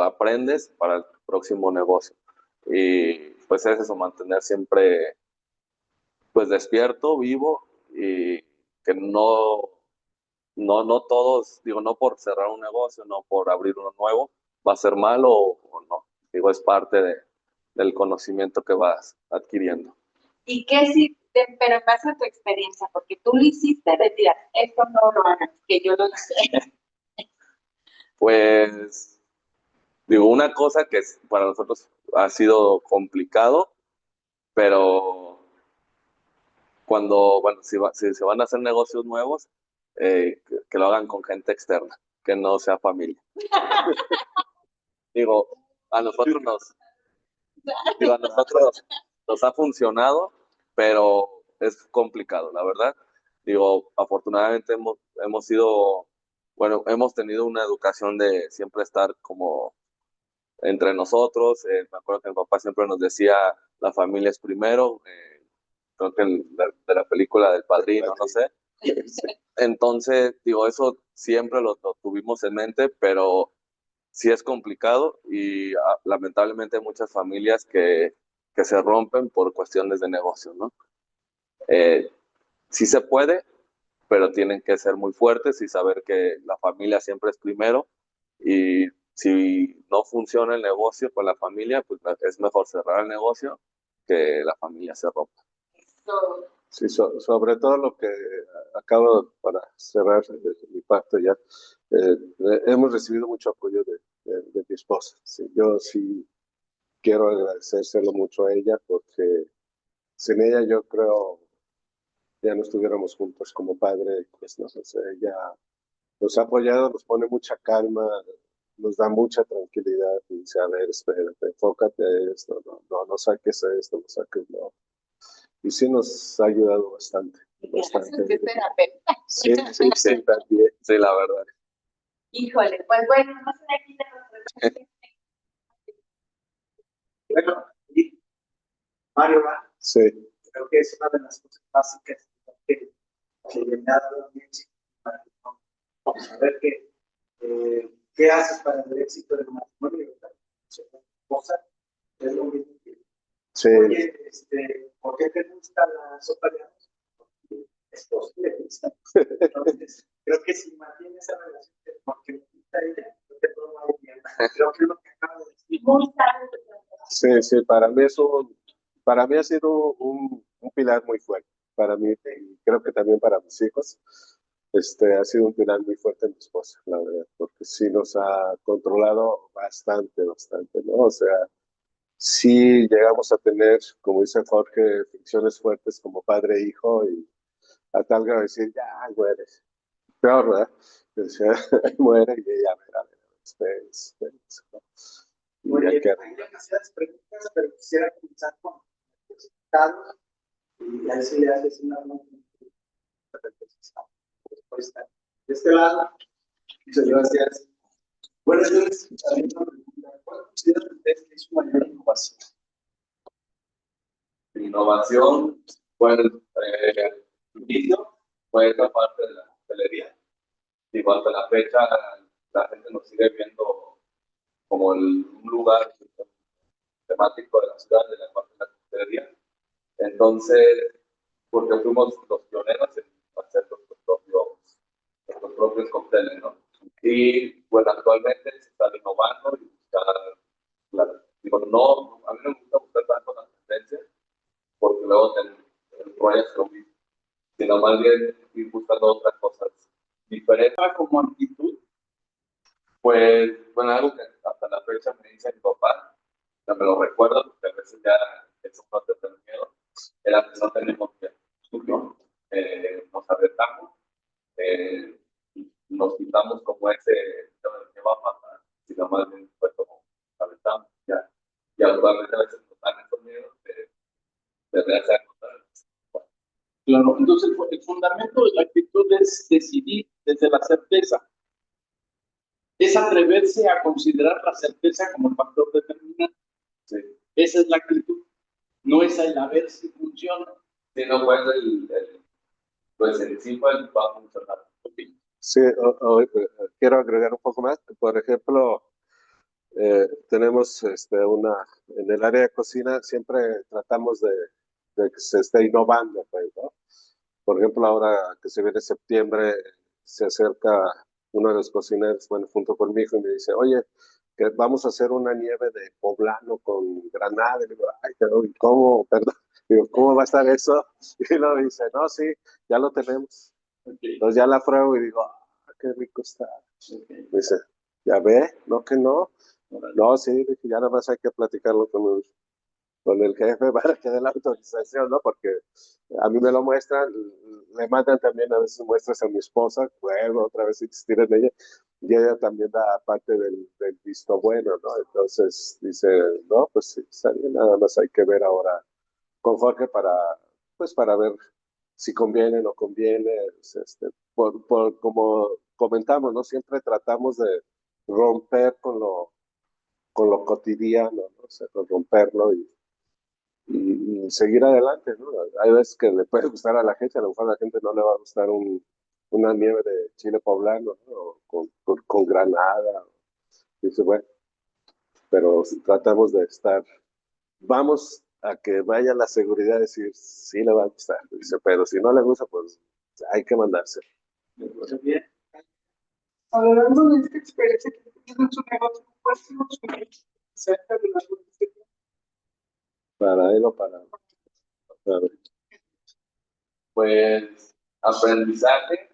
Aprendes para el próximo negocio. Y pues es eso, mantener siempre pues despierto, vivo y que no todos, digo, no por cerrar un negocio, no por abrir uno nuevo, va a ser malo o no. Digo, es parte del conocimiento que vas adquiriendo. ¿Y qué sí, pero en base a tu experiencia, porque tú lo hiciste, decías, esto no lo hagas, que yo lo hice? Pues, digo, una cosa que para nosotros ha sido complicado, pero bueno, si se van a hacer negocios nuevos, que lo hagan con gente externa, que no sea familia. Digo, a nosotros nos, digo, a nosotros nos ha funcionado, pero es complicado, la verdad. Digo, afortunadamente hemos sido, bueno, hemos tenido una educación de siempre estar como entre nosotros. Me acuerdo que mi papá siempre nos decía, la familia es primero, creo que de la película del Padrino, no sé. Entonces, digo, eso siempre lo tuvimos en mente, pero sí es complicado y lamentablemente hay muchas familias que se rompen por cuestiones de negocio, ¿no? Eh, sí se puede, pero tienen que ser muy fuertes y saber que la familia siempre es primero y si no funciona el negocio con la familia, pues es mejor cerrar el negocio que la familia se rompa. Sí, sobre todo lo que acabo para cerrar mi parte ya, hemos recibido mucho apoyo de mi esposa. Sí, yo sí quiero agradecérselo mucho a ella porque sin ella yo creo ya no estuviéramos juntos como padre, pues no sé, ella nos ha apoyado, nos pone mucha calma, nos da mucha tranquilidad y dice, a ver, espérate, enfócate a esto, no saques esto, no saques no. Y sí nos ha ayudado bastante, bastante. Qué terapeuta. Sí, también. Sí, la verdad. Híjole, pues bueno, no sé aquí de los Bueno, y Mario, Sí, creo que es una de las cosas básicas que me ha dado mi éxito para saber que qué haces para el éxito del matrimonio, ¿verdad? Cosa es lo mismo que, sí, oye, ¿por qué te gusta la sopa de arroz? Porque es posible, gusta. Entonces, creo que si mantienes esa relación, porque me gusta ella, no te puedo mal bien. Creo que es lo que acabo de decir. muy tarde. sí, para mí ha sido un pilar muy fuerte, para mí y creo que también para mis hijos. Ha sido un pilar muy fuerte en mi esposa, la verdad, porque sí nos ha controlado bastante, ¿no? O sea, sí llegamos a tener, como dice Jorge, fricciones fuertes como padre e hijo y a tal grado de decir, ya, muere. Peor, ¿verdad? Decía, muere y ella, a ver, espera. Y Oye, hay que... hay demasiadas preguntas, pero quisiera comenzar con los resultados y ahí sí le haces una respuesta. De este lado, muchas gracias. Buenas noches. También una pregunta. ¿Cuál consideran ustedes que es su mayor innovación? Innovación, bueno, inicio fue esta parte de la hotelería. Digo, hasta la fecha la gente nos sigue viendo como un lugar temático de la ciudad, de la parte de la hotelería. Entonces, porque fuimos los pioneros en hacer nuestros propios cócteles, ¿no? Y bueno, actualmente se está innovando y buscar más bien ir buscando otras cosas diferentes. Como actitud, Pues, bueno, algo que hasta la fecha me dice mi papá, no me lo recuerdo, porque a veces ya eso no te da miedo, era que no tenemos miedo, nos arriesgamos, nos quitamos como ese, ¿qué va a pasar? Sino más bien fue como, aventamos, ya. Y actualmente a veces nos dan esos miedos de rehacer cosas. claro. Entonces, el fundamento de la actitud es decidir desde la certeza. Es atreverse a considerar la certeza como el factor determinante. Sí. Esa es la actitud. No es el a ver si funciona. Si no, pues, pues en sí pues, va a funcionar. Sí, quiero agregar un poco más. Por ejemplo, tenemos en el área de cocina siempre tratamos de que se esté innovando, pues, ¿no? Por ejemplo, ahora que se viene septiembre, se acerca uno de los cocineros, bueno, junto conmigo, y me dice, oye, que vamos a hacer una nieve de poblano con granada. Y digo, ay, pero ¿y cómo? Perdón. Digo, ¿cómo va a estar eso? Y luego dice, no, sí, ya lo tenemos. Entonces ya la pruebo y digo, ah, qué rico está. Dice, ¿ya ve? No que no. No, sí, dije, ya nada más hay que platicarlo con el jefe para que dé la autorización, ¿no? Porque a mí me lo muestran, le mandan también a veces muestras a mi esposa, bueno, otra vez insistir en ella, y ella también da parte del visto bueno, ¿no? Entonces dice, no, pues sí, está bien, nada más hay que ver ahora con Jorge pues para ver si conviene o no conviene, como comentamos, ¿no? Siempre tratamos de romper con lo cotidiano, ¿no? O sea, con romperlo y seguir adelante, ¿no? Hay veces que le puede gustar a la gente, a lo mejor a la gente no le va a gustar una nieve de chile poblano, ¿no? O con granada. Dice, bueno, pero tratamos de estar, vamos a que vaya la seguridad de decir, sí le va a gustar. Dice, pero si no le gusta, pues hay que mandarse. Bien. A lo largo de esta experiencia que tienes en su negocio, ¿cuál ha sido su cerca de la publicidad? Para él o para ver. Pues aprendizaje,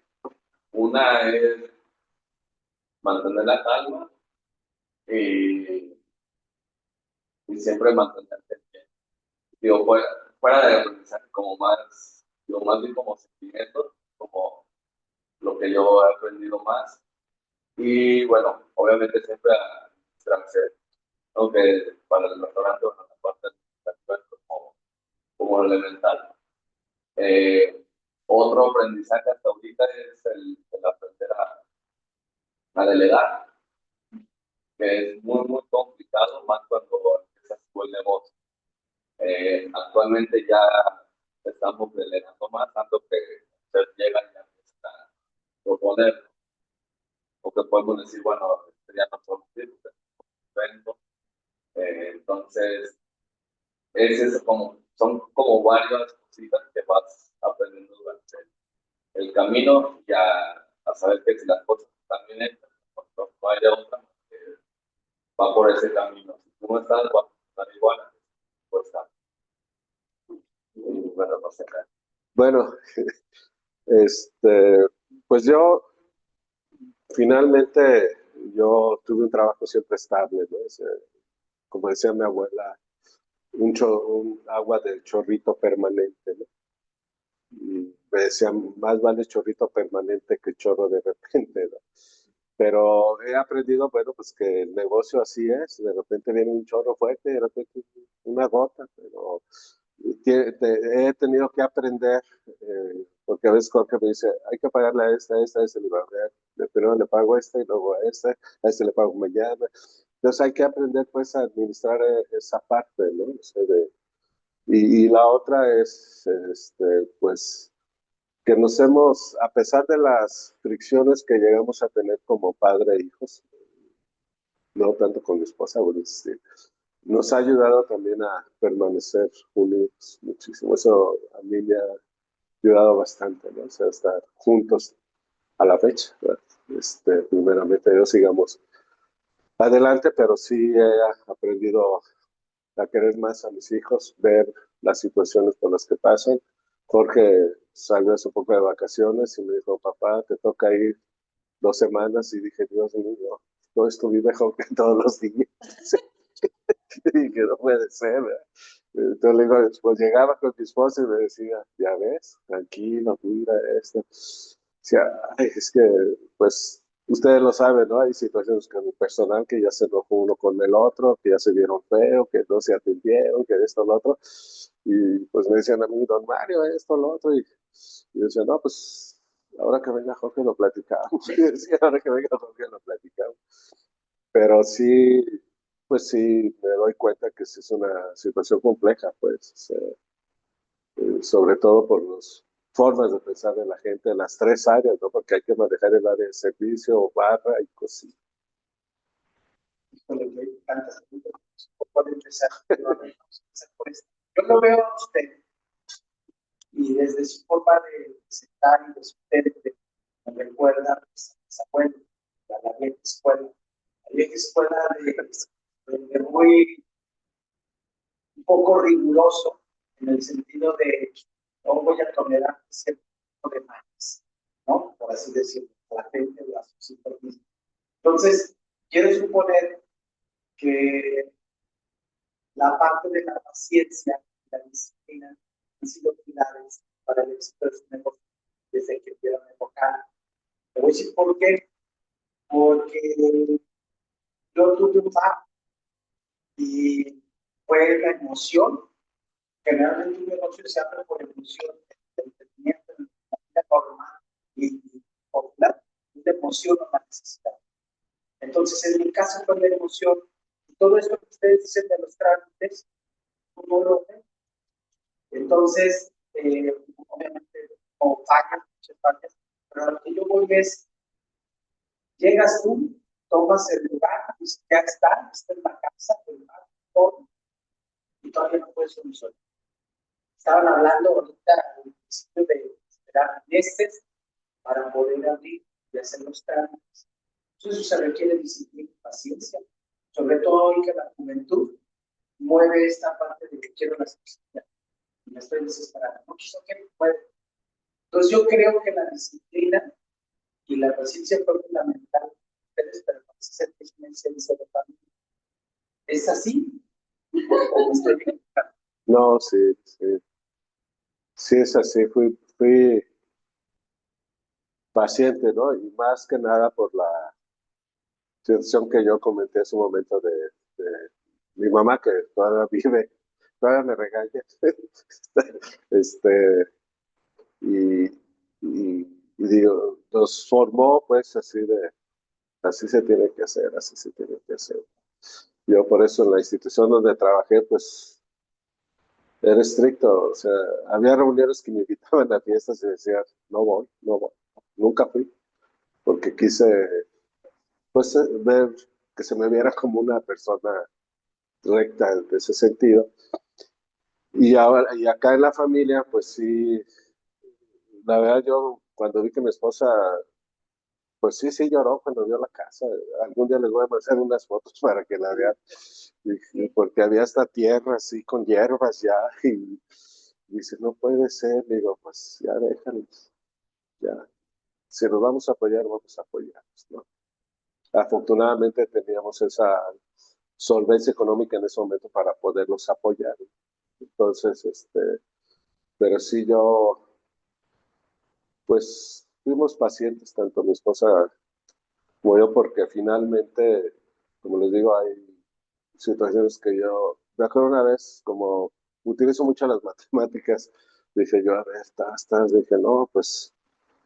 una es mantener la calma y, y siempre mantenerte bien. Digo, fuera de aprendizaje como más, digo, más bien como sentimientos, como lo que yo he aprendido más. Y bueno, obviamente siempre a extranjero, aunque para el restaurante, bueno, la parte administrativa es como elemental. Otro aprendizaje hasta ahorita es el aprender a delegar, que es muy, muy complicado, más cuando empiezas tú el negocio. Actualmente ya estamos delegando más, tanto que usted llega y ya empieza a proponer, o que podemos decir, bueno, ya no podemos ir, evento. Entonces, son como varias cositas que vas aprendiendo durante el camino y a saber que si las cosas están bien hechas, no hay de otra, va por ese camino. Si tú no estás, va a estar igual, pues está. Bueno, no sé. Bueno, pues finalmente, yo tuve un trabajo siempre estable, ¿no? Como decía mi abuela, un agua de chorrito permanente, ¿no? Y me decían, más vale chorrito permanente que chorro de repente, ¿no? Pero he aprendido, bueno, pues que el negocio así es, de repente viene un chorro fuerte, de repente una gota, pero he tenido que aprender, porque a veces Jorge me dice, hay que pagarle a esta, y le va a ver, primero le pago a esta y luego a este le pago mañana. Entonces hay que aprender pues a administrar esa parte, ¿no? O sea, y la otra es, pues, que a pesar de las fricciones que llegamos a tener como padre e hijos, no tanto con mi esposa, bueno, nos ha ayudado también a permanecer unidos muchísimo. Eso a mí me ha ayudado bastante, ¿no? O sea, estar juntos a la fecha, ¿verdad? Primeramente Dios, sigamos adelante, pero sí he aprendido a querer más a mis hijos, ver las situaciones por las que pasan, Jorge salió hace poco de vacaciones y me dijo, papá, te toca ir 2 semanas. Y dije, Dios mío, no estuve mejor que todos los días. Y dije, no puede ser, ¿verdad? Entonces le digo, pues llegaba con mi esposa y me decía, ya ves, tranquilo, mira esto. O sea, ay, es que, pues, ustedes lo saben, ¿no? Hay situaciones con el personal que ya se enojó uno con el otro, que ya se vieron feo, que no se atendieron, que esto, lo otro. Y pues me decían a mí, don Mario, esto, lo otro. Y yo decía, no, pues, ahora que venga Jorge lo platicamos. Y decía, ahora que venga Jorge lo platicamos. Pero sí, pues sí, me doy cuenta que sí es una situación compleja, pues, sobre todo por las formas de pensar de la gente en las 3 áreas, ¿no? Porque hay que manejar el área de servicio, barra y cocina. Híjole, hay tantas preguntas. ¿Puedo empezar? Vamos a empezar por esto. Yo lo veo a usted y desde su forma de presentar y de su temple, me recuerda pues, a mis abuelos, a la vieja escuela. La vieja escuela de muy un poco riguroso en el sentido de no voy a tolerar cierto tipo de mañas, ¿no? Por así decirlo, la gente de la sociedad. Entonces, quiero suponer que la parte de la paciencia y la disciplina han sido pilares para el éxito de su negocio desde que vieron enfocar. Te voy a decir por qué. Porque yo tuve un par y fue la emoción. Generalmente un negocio se abre por emoción, el entendimiento, la normal y popular, la emoción o la necesidad. Entonces, en mi caso fue la emoción. Y todo esto que ustedes dicen de los trámites, no lo ven. Entonces, obviamente, como fallas, muchas fallas, pero lo que yo voy es, llegas tú, tomas el lugar, dices, ya está en la casa, el lugar, todo, y todavía no puedes solucionar. Estaban hablando ahorita al principio de esperar meses para poder abrir y hacer los trámites. Entonces, eso se requiere disciplina y paciencia, sobre todo hoy que la juventud mueve esta parte de que quiero las cosas y me estoy desesperando. Muchos no quieren, pueden. Entonces, yo creo que la disciplina y la paciencia fue fundamental. Ustedes, pero parece ser que es una esencia de familia. ¿Es así? ¿O me estoy equivocando? No, sí, sí. Sí es así, fui paciente, ¿no? Y más que nada por la situación que yo comenté en su momento de mi mamá, que todavía vive, todavía me regaña. Este, y, y digo, nos formó pues así se tiene que hacer, así se tiene que hacer. Yo por eso en la institución donde trabajé, pues era estricto, o sea, había reuniones que me invitaban a fiestas y decían, no voy, no voy, nunca fui, porque quise pues ver que se me viera como una persona recta en ese sentido. Y ahora, y acá en la familia, pues sí, la verdad yo cuando vi que mi esposa, pues sí, sí lloró cuando vio la casa. Algún día les voy a mandar unas fotos para que la vean, porque había esta tierra así con hierbas ya, y dice, no puede ser, digo, pues ya déjalos, ya, si nos vamos a apoyar, vamos a apoyarnos, ¿no? Afortunadamente teníamos esa solvencia económica en ese momento para poderlos apoyar. Entonces, pero sí yo, pues fuimos pacientes, tanto mi esposa como yo, porque finalmente, como les digo, hay situaciones que yo, me acuerdo una vez, como utilizo mucho las matemáticas, dije yo, a ver, dije, no, pues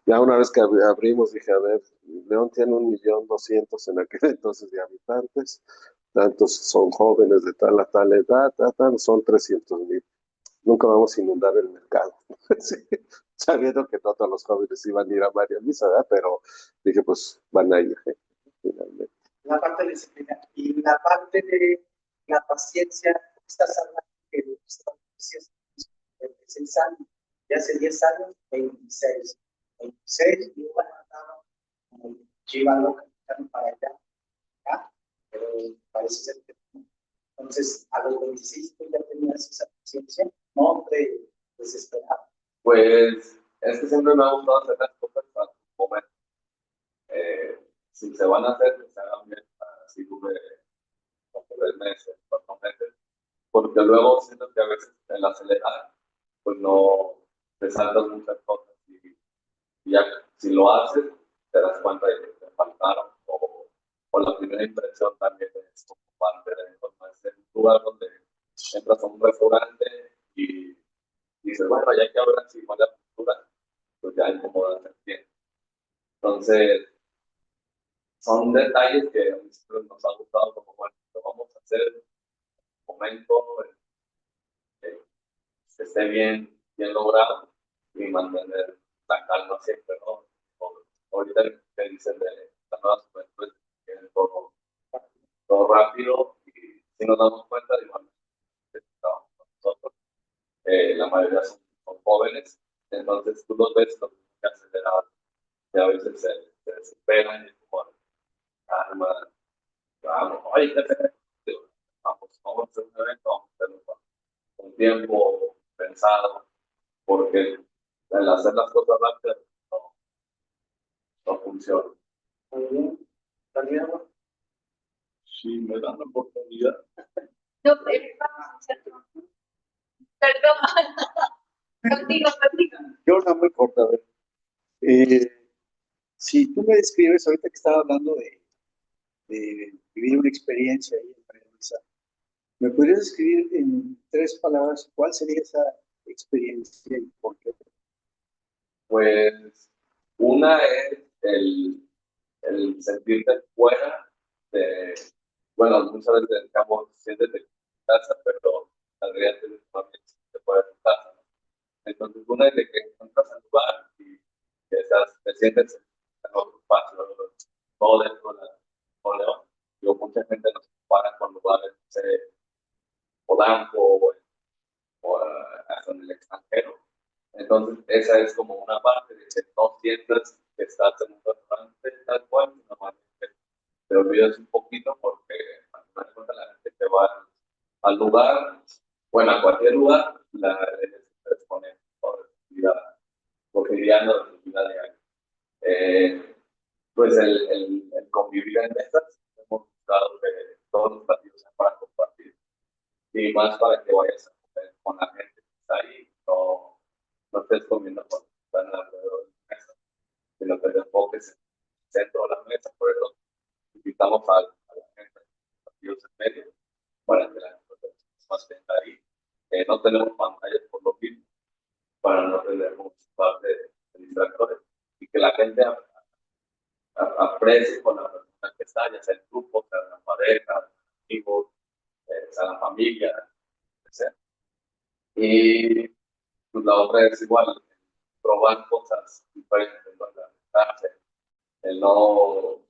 ya una vez que abrimos, dije, a ver, León tiene 1.200.000 en aquel entonces de habitantes, tantos son jóvenes de tal a tal edad, son 300.000. Nunca vamos a inundar el mercado. Sí, sabiendo que no todos los jóvenes iban a ir a María Luisa, ¿verdad? Pero dije, pues van a ir, finalmente. La parte de disciplina y la parte de la paciencia, estás hablando que estás 26 años, ya hace 10 años, 26. 26, y yo andaba como chiva loca, para allá, ¿ya? Pero parece ser que no. Entonces, a los 26 tú ya tenías esa paciencia, no hombre desesperado. Pues es que siempre me ha gustado hacer las cosas a su momento. Si se van a hacer, que se hagan bien, así dure 3 meses, 4 meses, porque luego siento que a veces en la acelerar, pues no te saltas muchas cosas y ya si lo haces, te das cuenta de que te faltaron o la primera impresión también es como parte de eso, ¿no? Es un lugar donde entras a un restaurante y dices, bueno, ya hay que hablar así con la cultura, pues ya incomodas el tiempo. Entonces, son detalles que a nosotros nos ha gustado, como bueno, lo vamos a hacer en un momento que esté bien logrado y mantener la calma siempre, ¿no? Ahorita que dicen de las nuevas juventudes que es todo rápido y si nos damos cuenta, igual que estamos nosotros, la mayoría son jóvenes, entonces tú los ves los que aceleran y a veces se desesperan y es como, calma, vamos, oye, vamos a hacer un evento, vamos a hacerlo con tiempo pensado, porque el hacer las cosas rápidas no funciona. Muy bien. ¿También? Si me dan la oportunidad. No, perdón. Contigo. Yo una muy corta, a ver. Si tú me describes, ahorita que estaba hablando de vivir una experiencia ahí en Televisa, ¿me podrías describir en 3 palabras cuál sería esa experiencia y por qué? Pues una es el sentirte fuera de, bueno, muchas veces digamos, sientes de casa, pero la realidad es que también se puede de tu casa, ¿no? Entonces, una es de que entras al lugar y que te sientes en otro espacio, todo dentro de la León. Yo, mucha gente nos compara con lugares, no sé, Polanco o hasta en el extranjero. Entonces, esa es como una parte de que no sientas que estás en un restaurante tal cual, normalmente te olvidas un poquito porque al final de cuentas la gente que va al lugar, bueno, a cualquier lugar, la gente se expone por su vida cotidiana, de su vida diaria. Pues el convivir en mesas, hemos buscado que todos los platillos sean para compartir y más para que vayas a comer con la gente que está ahí, no estés comiendo con están alrededor de la mesa, sino que te enfoques en el centro de la mesa. Por eso invitamos a la gente, los partidos en medio, para que la gente más tenga ahí. No tenemos pantallas por lo mismo, para no tener como parte de distractores y que la gente aprecie con la persona que está, ya sea el grupo, sea la pareja, amigos, sea la familia, etc. Y pues, la otra es igual, probar cosas diferentes, ¿verdad? El no,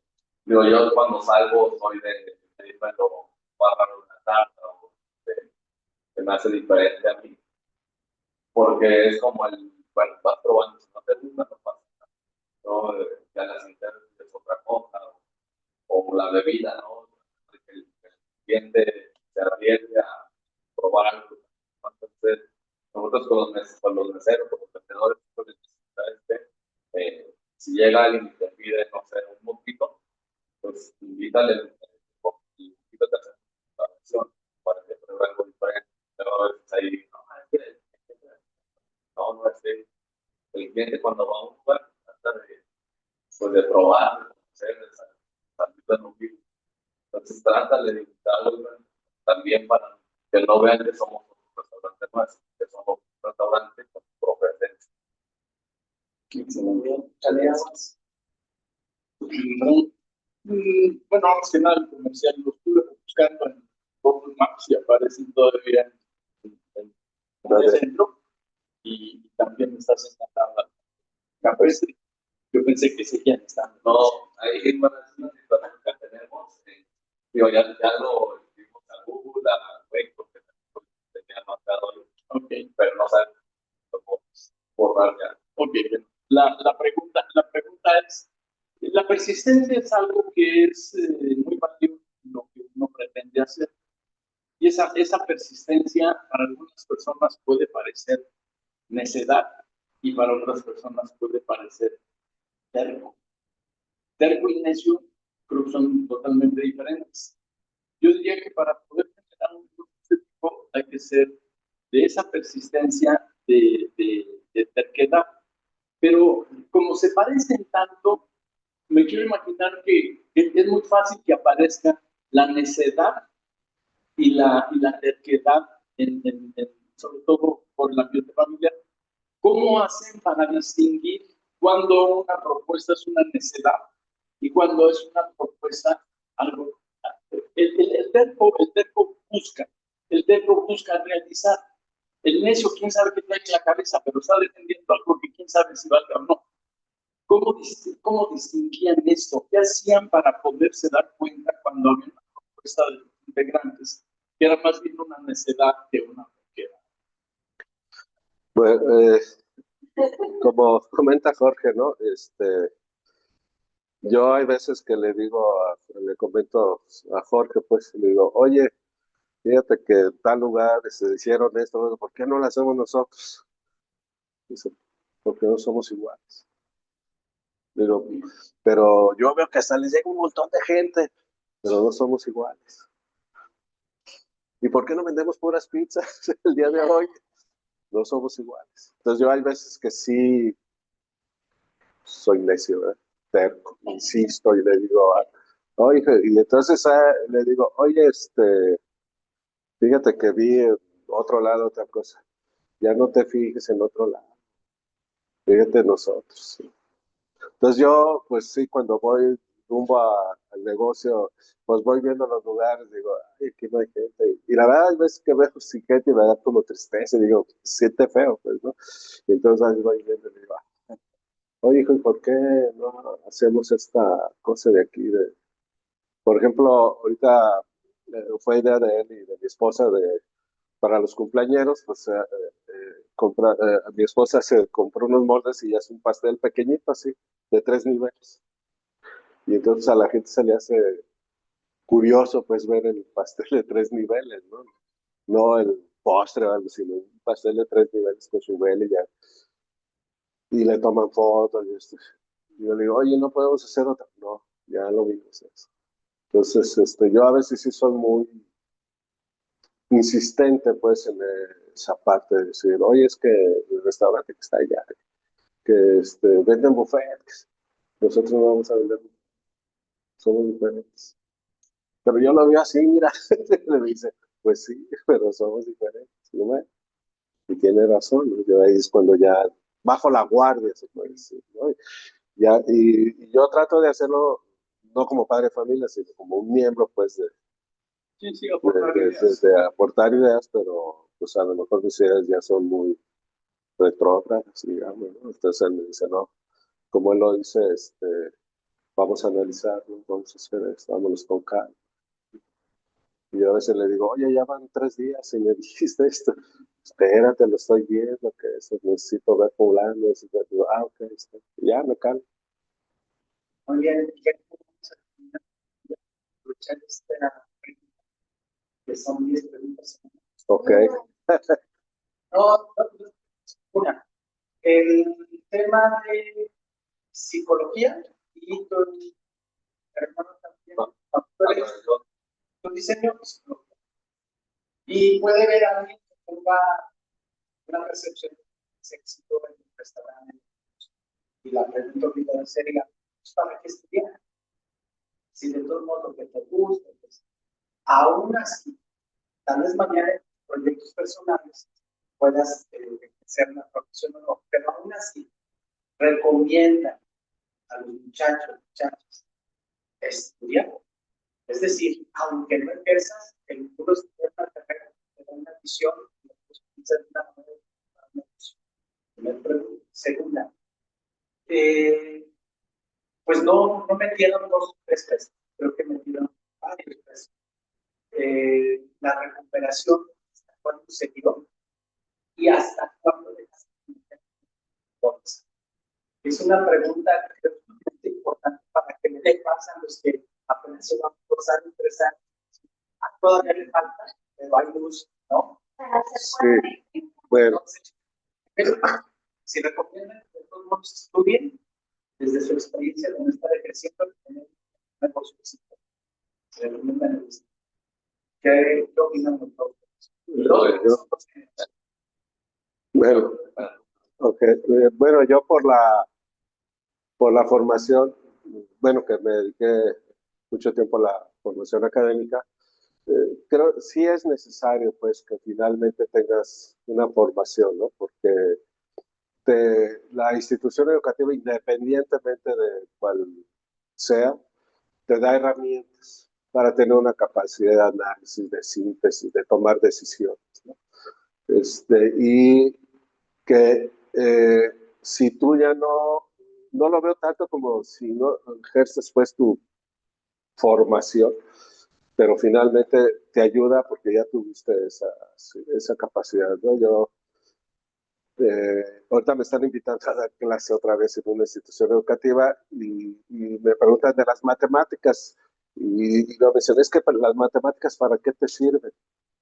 digo, yo cuando salgo soy de irme lo bárbaro de una tarta o que me hace diferente a mí, porque es como bueno, vas probando, si no te gusta, no pasa nada, ¿no? Ya la siguiente es otra cosa, o la bebida, ¿no? El cliente se arriesga a probar algo, ¿no? Entonces, nosotros con los meseros, con los vendedores, pues, si llega alguien y te pide, no sé, un mojito, pues invítale el mojito de la versión para que pruebe algo diferente. Pero a veces ahí, no es que el cliente cuando va a un lugar trata pues, de probar, de conocer, de salir de lo mismo. Entonces trata de invitarlos también para que no vean que somos un restaurante más, que somos un restaurante con presencia. Alianzas. Bueno, más que nada el comercial lo estuve buscando en Google Maps y aparecen todavía en el centro y también estás en la campestre. Yo pensé que seguían estando. No, ahí van a ser una situación que tenemos. Digo, ya lo escribimos a Google, a Wake, porque tenía marcado ahí. Ok. Pero no sabemos cómo borrar ya. Ok. La pregunta es, la persistencia es algo que es muy valioso en lo que uno pretende hacer. Y esa persistencia para algunas personas puede parecer necedad, y para otras personas puede parecer terco. Terco y necio creo que son totalmente diferentes. Yo diría que para poder generar un grupo de este tipo hay que ser de esa persistencia de terquedad. Pero como se parecen tanto, me quiero imaginar que es muy fácil que aparezca la necedad y la terquedad, sobre todo por el ambiente familiar. ¿Cómo hacen para distinguir cuando una propuesta es una necedad y cuando es una propuesta algo? El terco busca realizar. El necio, quién sabe qué trae en la cabeza, pero está defendiendo algo que quién sabe si valga o no. ¿Cómo distinguían esto? ¿Qué hacían para poderse dar cuenta cuando había una propuesta de los integrantes que era más bien una necedad que una terquedad? Pues, como comenta Jorge, ¿no? Yo hay veces que le digo, le comento a Jorge, pues, le digo, oye, fíjate que en tal lugar se hicieron esto, ¿por qué no lo hacemos nosotros? Dice, porque no somos iguales. Digo, pero yo veo que hasta les llega un montón de gente, pero no somos iguales. ¿Y por qué no vendemos puras pizzas el día de hoy? No somos iguales. Entonces yo hay veces que sí soy necio, ¿verdad? Terco, insisto y le digo, oye, y entonces le digo, oye, fíjate que vi en otro lado otra cosa. Ya no te fijes en otro lado. Fíjate en nosotros. Entonces yo, pues sí, cuando voy rumbo al negocio, pues voy viendo los lugares, digo, ay, aquí no hay gente. Y la verdad, hay veces que veo sin gente y me da como tristeza, y digo, siente feo, pues, ¿no? Y entonces ahí voy viendo y digo, oye, hijo, ¿y por qué no hacemos esta cosa de aquí? Por ejemplo, ahorita fue idea de él y de mi esposa para los cumpleañeros, pues mi esposa se compró unos moldes y hace un pastel pequeñito así, de 3 niveles. Y entonces a la gente se le hace curioso pues ver el pastel de 3 niveles, ¿no? No el postre o algo, sino un pastel de 3 niveles con su vela y ya. Y le toman fotos y esto. Y yo le digo, oye, ¿no podemos hacer otra? No, ya lo vimos eso. Entonces, yo a veces sí soy muy insistente pues en esa parte de decir, oye, es que el restaurante que está allá, que venden buffets, nosotros no vamos a vender, somos diferentes. Pero yo lo veo así, mira, le dice, pues sí, pero somos diferentes, ¿no? Y tiene razón, ¿no? Yo ahí es cuando ya bajo la guardia, se puede decir, ¿no? Ya, y yo trato de hacerlo no como padre de familia, sino como un miembro, pues, Sí, aportar ideas. de aportar ideas, pero pues a lo mejor mis ideas ya son muy retrógradas, digamos, ¿no? Entonces él me dice, no, como él lo dice, vamos a analizarlo, vamos a hacer esto, vámonos con calma. Y yo a veces le digo, oye, ya van 3 días y me dijiste esto. Espérate, lo estoy viendo, que eso, necesito ver poblando. Necesito, digo, ok, y ya me calmo. Muy bien, ya vamos a aprovechar esta pregunta, que son 10 preguntas. Ok. No, una. El tema de psicología y tu hermano también. Tu diseño es psicología. Y puede ver a alguien que tenga una percepción de éxito en un restaurante. Y la pregunta obligada sería, pues, ¿para qué estudiar? Si de todos modos lo que te gusta, pues, aún así, tal vez mañana en proyectos personales puedas ser una profesión o no, pero aún así recomienda a los muchachos, estudiar. Es decir, aunque no ejerzas, el puro estudiar una carrera te da una visión y después piensas de una manera. Primera pregunta. Segunda, pues no metieron 2 o 3 pesos, creo que metieron varios pesos. La recuperación, ¿hasta cuándo se dio? Y hasta cuándo dejaste de bolsa. Es una pregunta que creo que es muy importante para que le dé paz a los que apenas se van a 2 años, 3 años. Todavía le falta, pero hay luz, ¿no? Sí, bueno. si recomiendan que todos modos estudien desde su experiencia donde está creciendo en el negocio exitoso. Se recomiendan esto. ¿Qué opinan ustedes? Bueno, okay. Bueno, yo por la formación, bueno, que me dediqué mucho tiempo a la formación académica, creo sí es necesario pues que finalmente tengas una formación, ¿no? Porque la institución educativa, independientemente de cuál sea, te da herramientas para tener una capacidad de análisis, de síntesis, de tomar decisiones, ¿no? Y que si tú ya no lo veo tanto como si no ejerces pues tu formación, pero finalmente te ayuda porque ya tuviste esa capacidad, ¿no? Yo, ahorita me están invitando a dar clase otra vez en una institución educativa y me preguntan de las matemáticas y lo mencioné, es que las matemáticas, ¿para qué te sirven?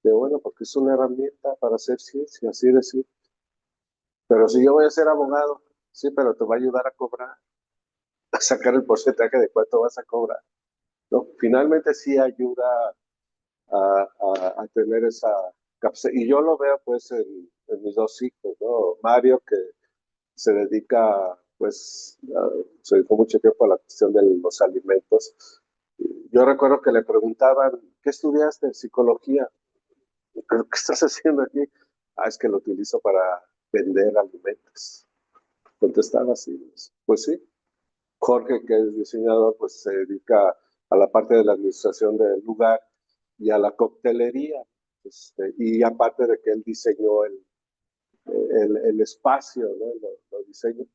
De bueno, porque es una herramienta para hacer ciencia, así decir. Pero si yo voy a ser abogado, sí, pero te va a ayudar a cobrar, a sacar el porcentaje de cuánto vas a cobrar, ¿no? Finalmente sí ayuda a tener esa capacidad. Y yo lo veo pues en mis dos hijos, ¿no? Mario, que se dedica, pues, se dedicó mucho tiempo a la cuestión de los alimentos. Yo recuerdo que le preguntaban, ¿qué estudiaste? Psicología. ¿Qué estás haciendo aquí? Ah, es que lo utilizo para vender alimentos. Contestaba así, pues sí. Jorge, que es diseñador, pues se dedica a la parte de la administración del lugar y a la coctelería. Y aparte de que él diseñó el espacio, ¿no? Lo diseño.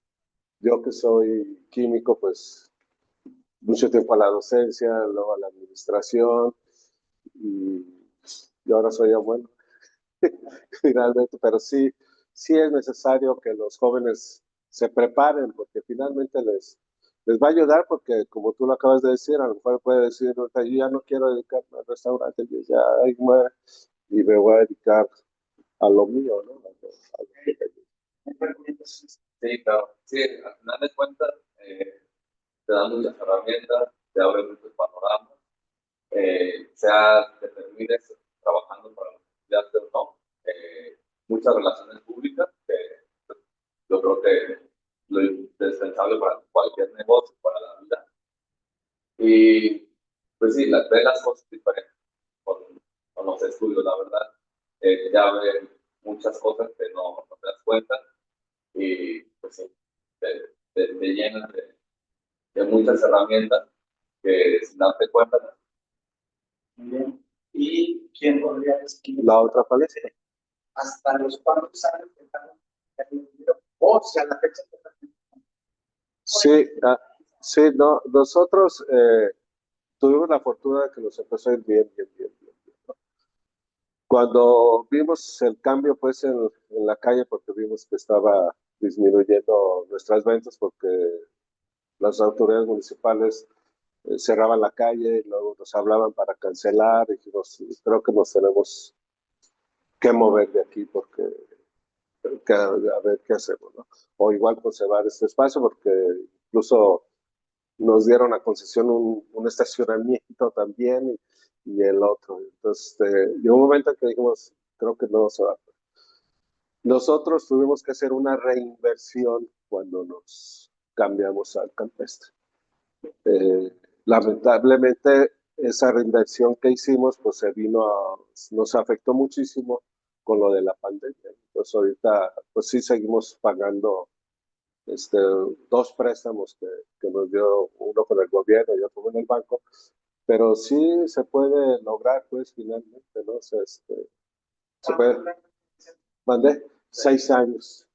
Yo que soy químico, pues mucho tiempo a la docencia, luego a la administración y ahora soy abuelo, finalmente, pero sí es necesario que los jóvenes se preparen porque finalmente les va a ayudar porque como tú lo acabas de decir, a lo mejor puede decir, yo ya no quiero dedicarme al restaurante, yo ya y me voy a dedicar a lo mío, ¿no? Sí, claro. Sí, al final de cuentas, te dan muchas herramientas, te abren muchos panoramas, sea que termines trabajando para la universidad o no, muchas relaciones públicas, que pues, yo creo que lo indispensable para cualquier negocio, para la vida. Y pues sí, ve las cosas diferentes con los estudios, la verdad. Ya ven muchas cosas que no te das cuenta y pues sí, te llenan de muchas herramientas que sin darte cuenta. Muy bien. ¿Y quién podría decir La otra falencia. hasta los cuantos años dejaron de haber vivido? O sea, la fecha que Sí, sí, no, nosotros tuvimos la fortuna de que nos empezó a ir bien, bien, bien, bien, bien, ¿no? Cuando vimos el cambio, pues, en la calle, porque vimos que estaba disminuyendo nuestras ventas, porque las autoridades municipales cerraban la calle y luego nos hablaban para cancelar, y dijimos, creo que nos tenemos que mover de aquí porque a ver qué hacemos, ¿no? O igual conservar este espacio, porque incluso nos dieron a concesión un estacionamiento también y el otro. Entonces, llegó un momento en que dijimos, creo que no se va. Nosotros tuvimos que hacer una reinversión cuando nos cambiamos al campestre. Lamentablemente, esa reinversión que hicimos, pues nos afectó muchísimo con lo de la pandemia. Entonces, ahorita, pues sí seguimos pagando dos préstamos que nos dio uno con el gobierno y otro con el banco, pero sí se puede lograr, pues finalmente, ¿no? O sea, se puede. Mandé 6 años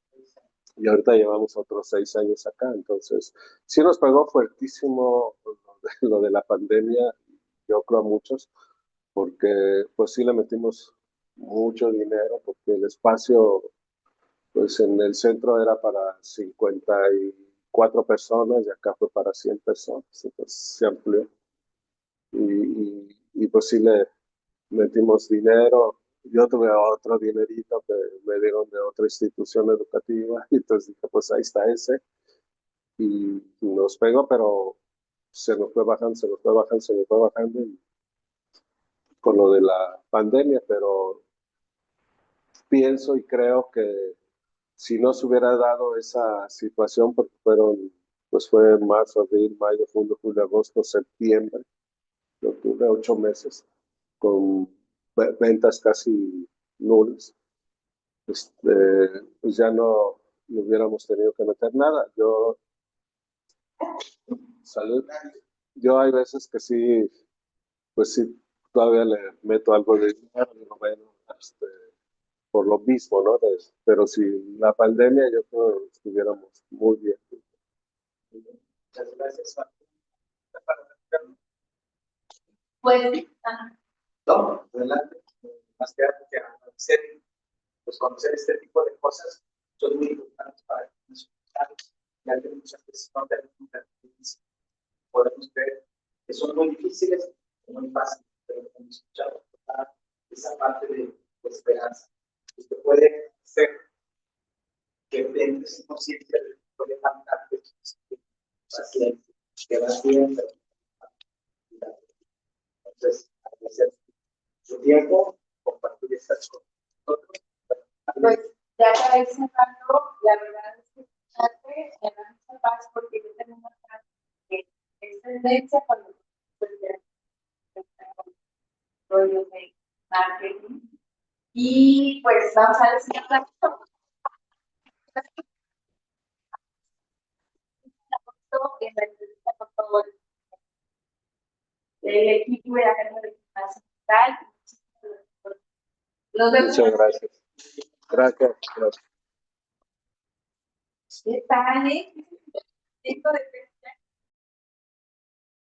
y ahorita llevamos otros 6 años acá, entonces sí nos pegó fuertísimo lo de la pandemia, yo creo a muchos, porque pues sí le metimos mucho dinero, porque el espacio pues en el centro era para 54 personas y acá fue para 100 personas, entonces se amplió. Y pues sí le metimos dinero yo tuve otro dinerito que me dieron de otra institución educativa, y entonces dije, pues ahí está ese, y nos pegó, pero se nos fue bajando, se nos fue bajando, se nos fue bajando, y con lo de la pandemia, pero pienso y creo que si no se hubiera dado esa situación, porque pues fue marzo, abril, mayo, junio, julio, agosto, septiembre, octubre, 8 meses, con ventas casi nulas, pues ya no hubiéramos tenido que meter nada. Salud. Yo hay veces que sí, pues sí, todavía le meto algo de dinero, digo, bueno, por lo mismo, ¿no? Pero sin la pandemia yo creo que estuviéramos muy bien. Muchas gracias. Pues, No, adelante. Más que nada, que agradecer, pues conocer este tipo de cosas son muy importantes para los mexicanos, ya que muchas veces no tenemos una experiencia. Podemos ver que son muy difíciles, muy fáciles, pero como escuchamos esa parte de esperanza. Usted puede hacer que tengas conciencia de que puede faltar paciente, que va bien, pero entonces, agradecer su tiempo, compartir estas cosas con nosotros. pues ya para ir cerrando, la verdad es que me da mucha paz porque yo tengo una frase que es tendencia cuando pues, rollo de marketing. Y pues vamos a decir en la entrevista con todo el equipo de la Academia de Gimnasia Mental. Nos vemos. Muchas gracias. Gracias. ¿Qué tal, eh? Esto de